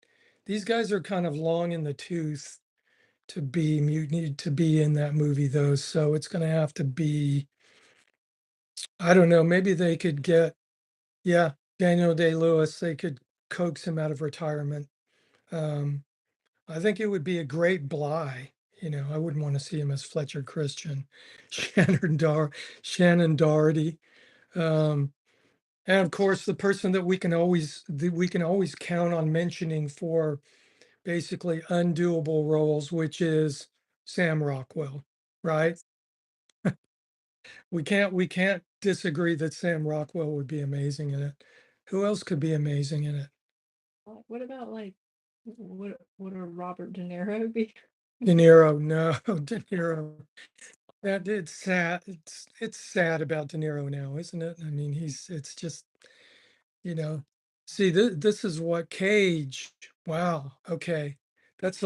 These guys are kind of long in the tooth to be mutiny to be in that movie though, so it's going to have to be, I don't know, maybe they could get, yeah, Daniel Day-Lewis, they could coax him out of retirement. Um, I think it would be a great Bligh. I wouldn't want to see him as Fletcher Christian, Shannon Doherty. Um, and of course, the person that we can always count on mentioning for basically undoable roles, which is Sam Rockwell, right? We can't disagree that Sam Rockwell would be amazing in it. Who else could be amazing in it? What about like what would a Robert De Niro be? De Niro, no, De Niro. That it's sad. It's sad about De Niro now, isn't it? I mean, it's just, you know, see, this is what Cage. Wow. Okay. That's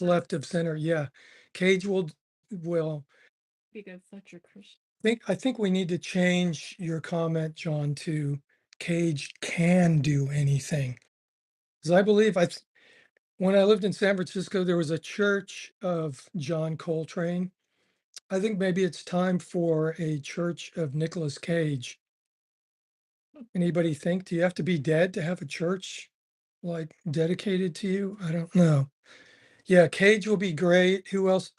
left of center. Yeah. Cage will Be good Fletcher Christian. I think we need to change your comment, John, to Cage can do anything. Because I believe When I lived in San Francisco, there was a church of John Coltrane. I think maybe it's time for a church of Nicolas Cage. Anybody think, do you have to be dead to have a church like dedicated to you? I don't know. Yeah, Cage will be great. Who else?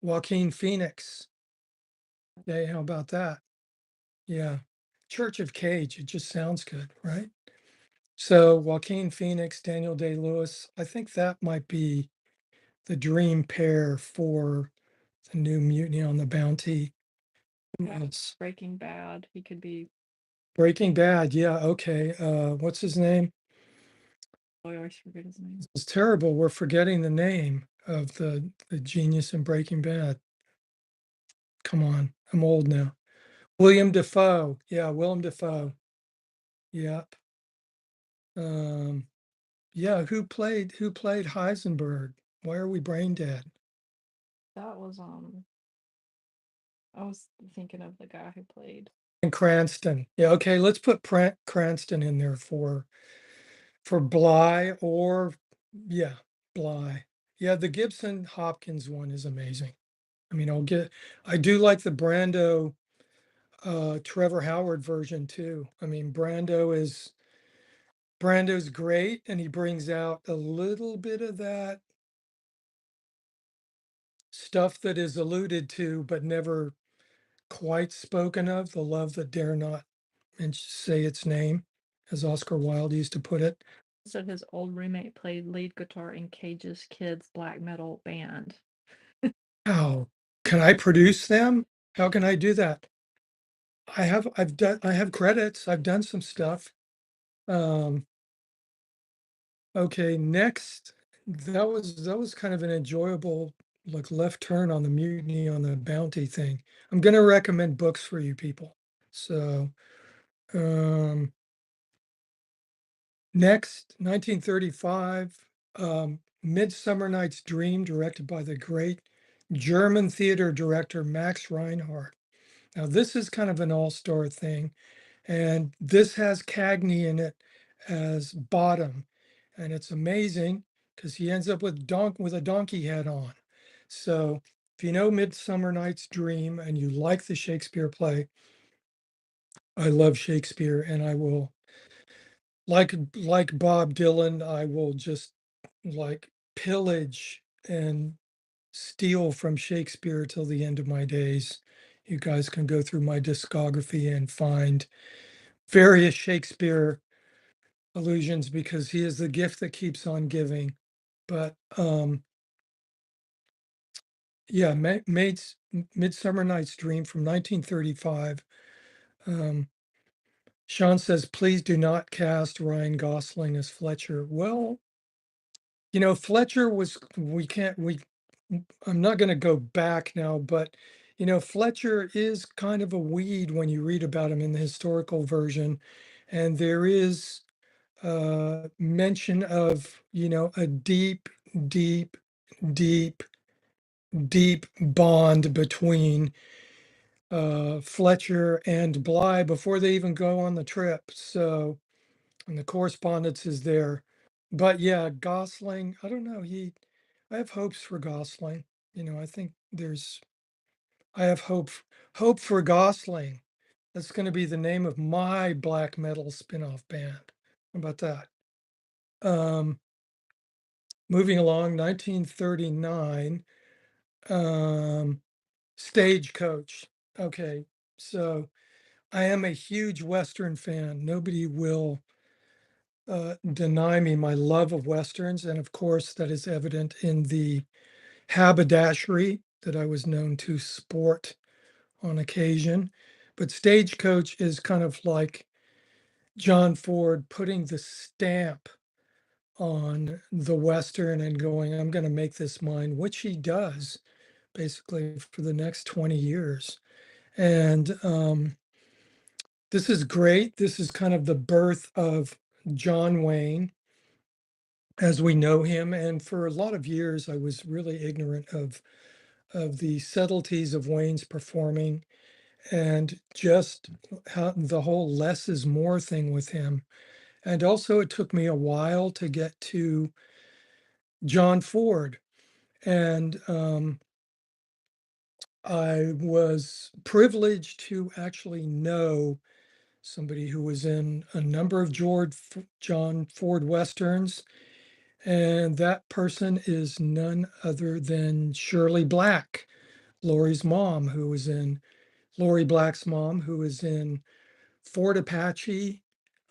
Joaquin Phoenix. Yeah, how about that? Yeah. Church of Cage. It just sounds good, right? So Joaquin Phoenix, Daniel Day-Lewis. I think that might be the dream pair for the new Mutiny on the Bounty. Who Yeah, else? Breaking Bad. He could be. Breaking Bad. Yeah. Okay. What's his name? Oh, I always forget his name. It's terrible. We're forgetting the name of the genius in Breaking Bad. Come on, I'm old now. William Defoe. Yeah, Willem Defoe. Yep. Um, yeah, who played Heisenberg? Why are we brain dead? That was I was thinking of the guy who played. And Cranston. Yeah, okay, let's put Cranston in there for Bly or yeah, Bly. Yeah, the Gibson Hopkins one is amazing. I mean, I do like the Brando Trevor Howard version too. I mean, Brando's great and he brings out a little bit of that stuff that is alluded to but never quite spoken of, the love that dare not say its name, as Oscar Wilde used to put it. Said his old roommate played lead guitar in Cage's kids' black metal band. How can I produce them? How can I do that? I have credits. I've done some stuff. Um, okay, next. That was kind of an enjoyable like left turn on the Mutiny on the Bounty thing. I'm gonna recommend books for you people. So um next, 1935, Midsummer Night's Dream, directed by the great German theater director Max Reinhardt. Now, this is kind of an all-star thing, and this has Cagney in it as Bottom, and it's amazing because he ends up with a donkey head on. So, if you know Midsummer Night's Dream and you like the Shakespeare play, I love Shakespeare, and I will like Bob Dylan, I will just like pillage and steal from Shakespeare till the end of my days. You guys can go through my discography and find various Shakespeare allusions because he is the gift that keeps on giving. But yeah, Midsummer Night's Dream from 1935. Um, Sean says, please do not cast Ryan Gosling as Fletcher. Well, Fletcher was, I'm not going to go back now, but, Fletcher is kind of a weed when you read about him in the historical version. And there is mention of, a deep, deep, deep, deep bond between Fletcher and Bly before they even go on the trip. So, and the correspondence is there. But yeah, Gosling, I don't know. I have hopes for Gosling. I think I have hope for Gosling. That's going to be the name of my black metal spin-off band. How about that? Um, moving along, 1939, Stagecoach. Okay, so I am a huge Western fan. Nobody will deny me my love of Westerns. And of course, that is evident in the haberdashery that I was known to sport on occasion. But Stagecoach is kind of like John Ford putting the stamp on the Western and going, I'm going to make this mine, which he does basically for the next 20 years. And this is great. This is kind of the birth of John Wayne as we know him. And for a lot of years, I was really ignorant of the subtleties of Wayne's performing and just how the whole less is more thing with him. And also, it took me a while to get to John Ford. And I was privileged to actually know somebody who was in a number of John Ford Westerns. And that person is none other than Shirley Black, Lori's mom, who was in Lori Black's mom, who was in Fort Apache.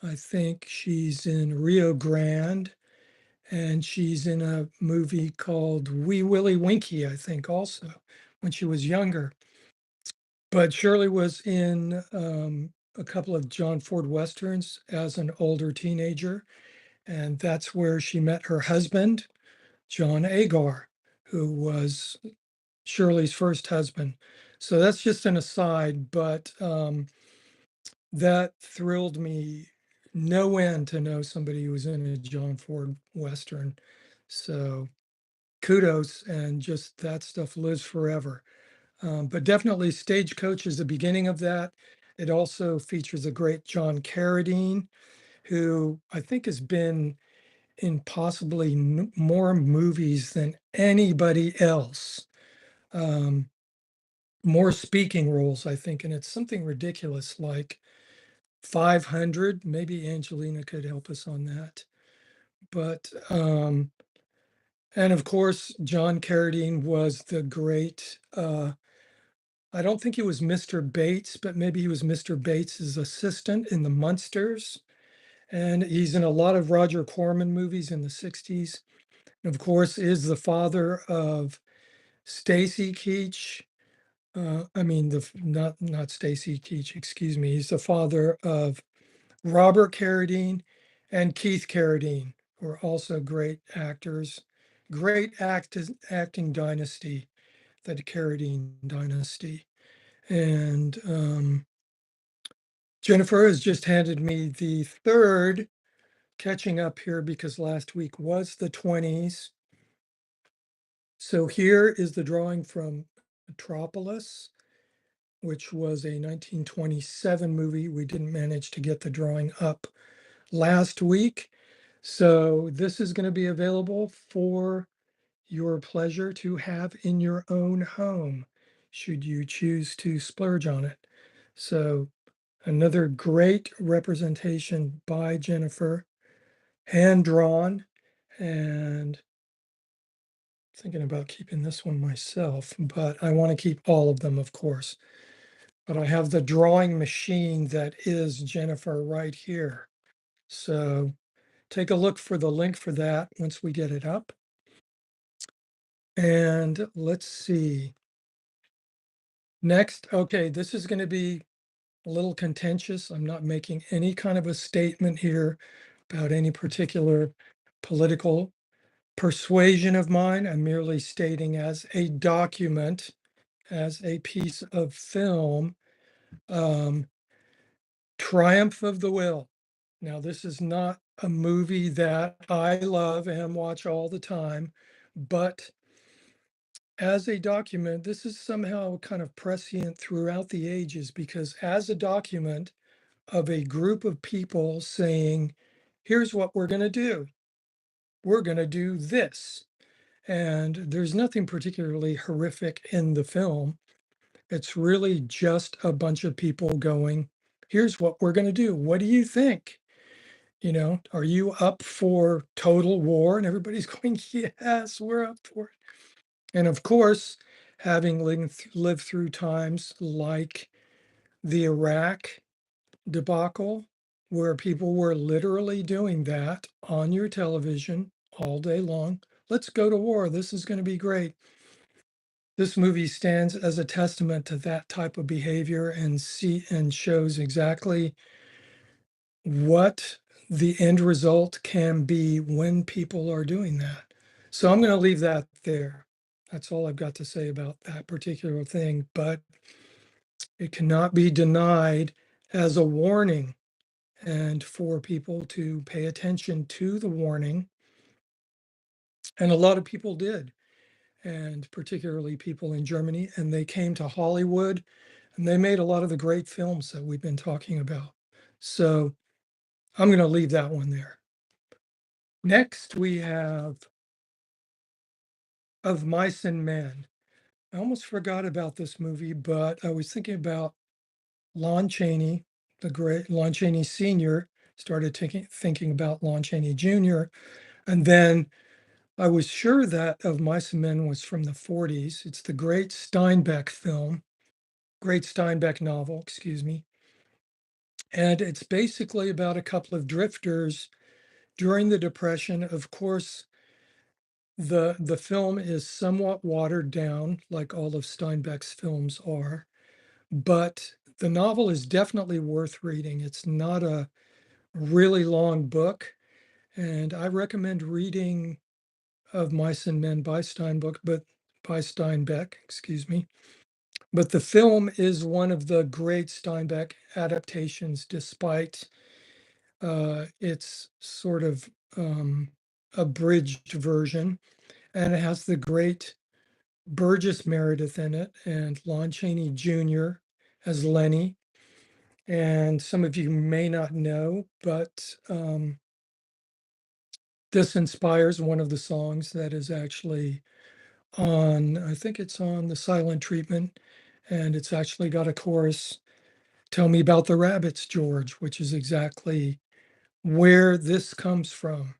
I think she's in Rio Grande, and she's in a movie called Wee Willie Winky, I think, also when she was younger. But Shirley was in a couple of John Ford Westerns as an older teenager, and that's where she met her husband, John Agar, who was Shirley's first husband. So that's just an aside, but that thrilled me no end to know somebody who was in a John Ford Western. So kudos, and just that stuff lives forever. But definitely Stagecoach is the beginning of that. It also features a great John Carradine, who I think has been in possibly more movies than anybody else. More speaking roles, I think, and it's something ridiculous like 500. Maybe Angelina could help us on that. But and of course, John Carradine was the great I don't think he was Mr. Bates, but maybe he was Mr. Bates's assistant in the Munsters. And he's in a lot of Roger Corman movies in the 60s. And of course, is the father of Stacy Keach. I mean, not Stacy Keach, excuse me. He's the father of Robert Carradine and Keith Carradine, who are also great actors. Great acting dynasty, the Carradine dynasty. And Jennifer has just handed me the third, catching up here because last week was the 20s. So here is the drawing from Metropolis, which was a 1927 movie. We didn't manage to get the drawing up last week. So this is going to be available for your pleasure to have in your own home, should you choose to splurge on it. So another great representation by Jennifer, hand drawn, and thinking about keeping this one myself, but I want to keep all of them, of course. But I have the drawing machine that is Jennifer right here. So take a look for the link for that once we get it up. And let's see. Next, okay, this is going to be a little contentious. I'm not making any kind of a statement here about any particular political persuasion of mine. I'm merely stating as a document, as a piece of film, um, Triumph of the Will. Now, this is not a movie that I love and watch all the time, but as a document, this is somehow kind of prescient throughout the ages, because as a document of a group of people saying, here's what we're going to do. We're going to do this. And there's nothing particularly horrific in the film. It's really just a bunch of people going, here's what we're going to do. What do you think? You know, are you up for total war? And everybody's going, yes, we're up for it. And of course, having lived through times like the Iraq debacle, where people were literally doing that on your television all day long. Let's go to war. This is going to be great. This movie stands as a testament to that type of behavior and shows exactly what the end result can be when people are doing that. So I'm going to leave that there. That's all I've got to say about that particular thing, but it cannot be denied as a warning, and for people to pay attention to the warning. And a lot of people did, and particularly people in Germany, and they came to Hollywood and they made a lot of the great films that we've been talking about. So I'm going to leave that one there. Next, we have Of Mice and Men. I almost forgot about this movie, but I was thinking about Lon Chaney, the great Lon Chaney Sr., started thinking about Lon Chaney Jr. And then I was sure that Of Mice and Men was from the 40s. It's the great Steinbeck film, great Steinbeck novel, excuse me. And it's basically about a couple of drifters during the Depression. Of course, the film is somewhat watered down, like all of Steinbeck's films are, but the novel is definitely worth reading. It's not a really long book, and I recommend reading Of Mice and Men by Steinbeck, excuse me. But the film is one of the great Steinbeck adaptations, despite its sort of abridged version, and it has the great Burgess Meredith in it and Lon Chaney Jr. as Lenny. And some of you may not know, but this inspires one of the songs that is actually on, I think it's on the Silent Treatment, and it's actually got a chorus, Tell Me About the Rabbits, George, which is exactly where this comes from.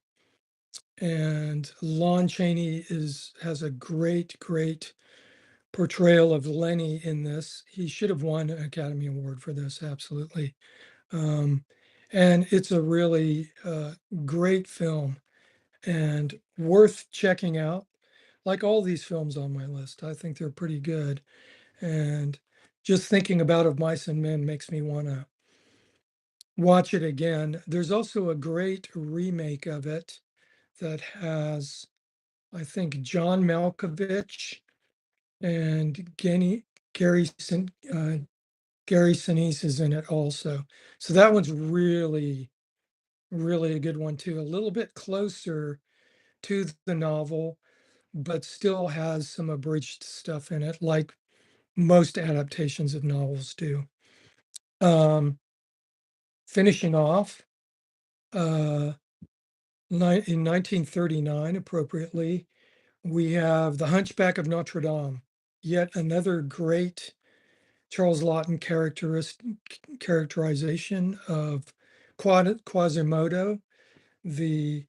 And Lon Chaney has a great portrayal of Lenny in this. He should have won an Academy Award for this, absolutely. Um, and it's a really great film and worth checking out. Like all these films on my list, I think they're pretty good. And just thinking about Of Mice and Men makes me want to watch it again. There's also a great remake of it that has, I think, John Malkovich and Gary Sinise is in it also. So that one's really a good one too. A little bit closer to the novel, but still has some abridged stuff in it, like most adaptations of novels do. Um, Finishing off, uh, in 1939, appropriately, we have The Hunchback of Notre Dame, yet another great Charles Lawton characterization of Quasimodo, the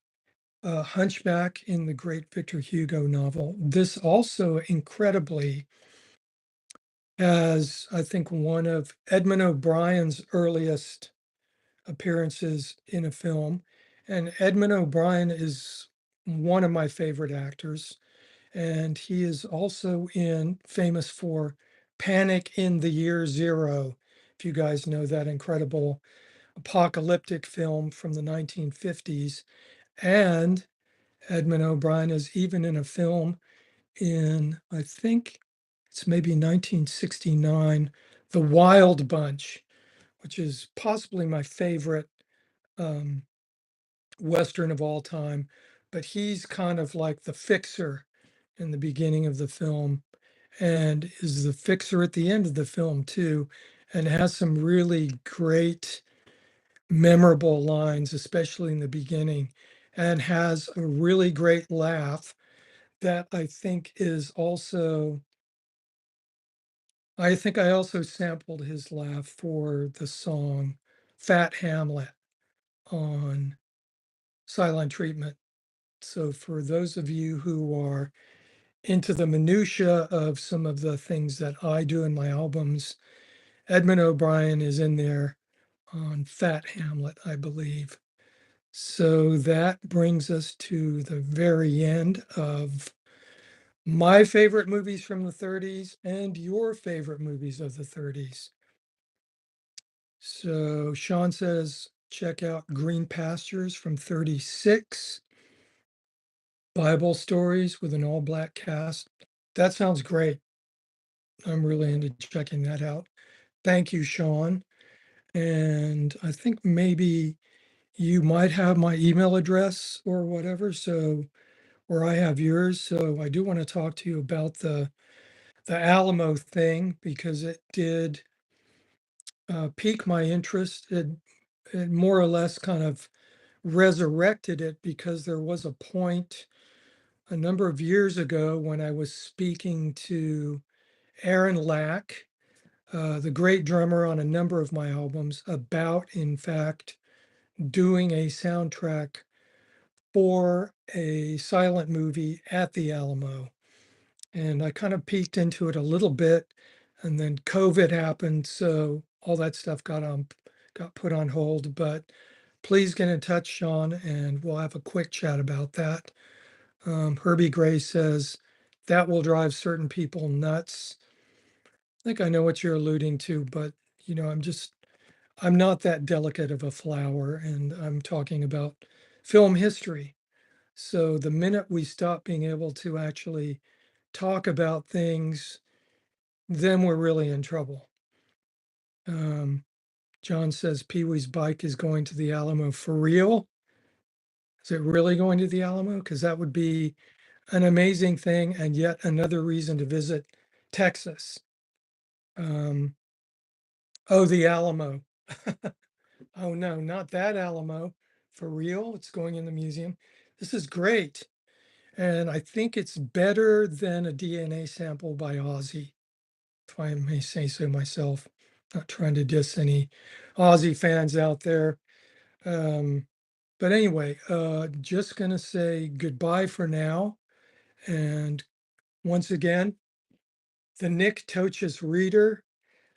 Hunchback in the great Victor Hugo novel. This also incredibly has, I think, one of Edmund O'Brien's earliest appearances in a film. And Edmund O'Brien is one of my favorite actors. And he is also famous for Panic in the Year Zero. If you guys know that incredible apocalyptic film from the 1950s. And Edmund O'Brien is even in a film in, I think it's maybe 1969, The Wild Bunch, which is possibly my favorite um, Western of all time. But he's kind of like the fixer in the beginning of the film and is the fixer at the end of the film too, and has some really great memorable lines, especially in the beginning, and has a really great laugh that I think I also sampled his laugh for the song Fat Hamlet on Silent Treatment. So for those of you who are into the minutia of some of the things that I do in my albums, Edmund O'Brien is in there on Fat Hamlet, I believe. So that brings us to the very end of my favorite movies from the 30s and your favorite movies of the 30s. So Sean says, check out Green Pastures from 36, Bible Stories with an all black cast. That sounds great. I'm really into checking that out. Thank you, Sean. And I think maybe you might have my email address or whatever. So, or I have yours. So I do want to talk to you about the Alamo thing because it did pique my interest. It more or less kind of resurrected it because there was a point a number of years ago when I was speaking to Aaron Lack, the great drummer on a number of my albums, about, in fact, doing a soundtrack for a silent movie at the Alamo. And I kind of peeked into it a little bit, and then COVID happened, so all that stuff got put on hold. But please get in touch, Sean, and we'll have a quick chat about that. Herbie Gray says that will drive certain people nuts. I think I know what you're alluding to, but I'm not that delicate of a flower, and I'm talking about film history. So the minute we stop being able to actually talk about things, then we're really in trouble. Um, John says Pee Wee's bike is going to the Alamo for real. Is it really going to the Alamo? Because that would be an amazing thing and yet another reason to visit Texas. Um, oh, the Alamo. Oh, no, not that Alamo. For real? It's going in the museum. This is great. And I think it's better than a DNA sample by Ozzy, if I may say so myself. Not trying to diss any Ozzy fans out there. Um, but anyway, just going to say goodbye for now. And once again, the Nick Toches Reader,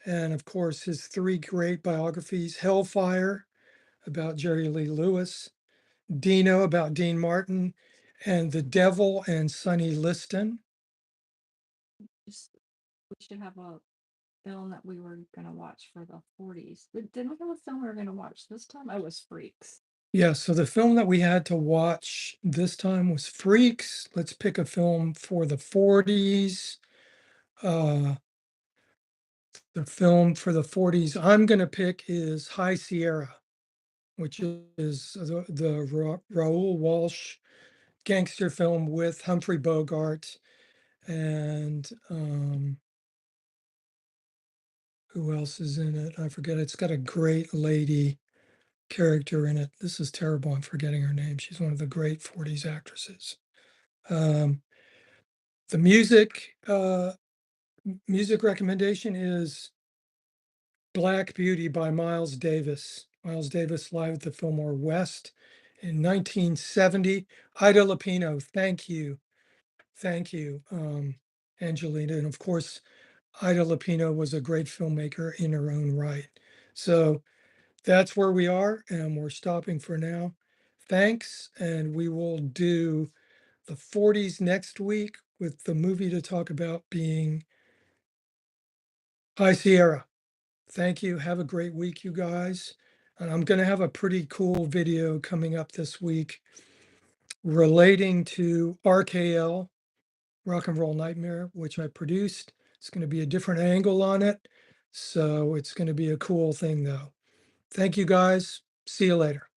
and of course, his three great biographies: Hellfire, about Jerry Lee Lewis; Dino, about Dean Martin; and The Devil and Sonny Liston. Just, we should have a film that we were going to watch for the 40s. Didn't we have a film we were going to watch this time? I was Freaks. Yeah, so the film that we had to watch this time was Freaks. Let's pick a film for the 40s. Uh, the film for the 40s I'm going to pick is High Sierra, which is the Raoul Walsh gangster film with Humphrey Bogart and who else is in it? I forget. It's got a great lady character in it. This is terrible. I'm forgetting her name. She's one of the great 40s actresses. Um, the music recommendation is Black Beauty by Miles Davis. Miles Davis live at the Fillmore West in 1970. Ida Lupino, thank you. Thank you, Angelina. And of course, Ida Lupino was a great filmmaker in her own right. So that's where we are, and we're stopping for now. Thanks, and we will do the 40s next week with the movie to talk about being High Sierra. Thank you. Have a great week, you guys. And I'm going to have a pretty cool video coming up this week relating to RKL, Rock and Roll Nightmare, which I produced. It's going to be a different angle on it. So it's going to be a cool thing, though. Thank you, guys. See you later.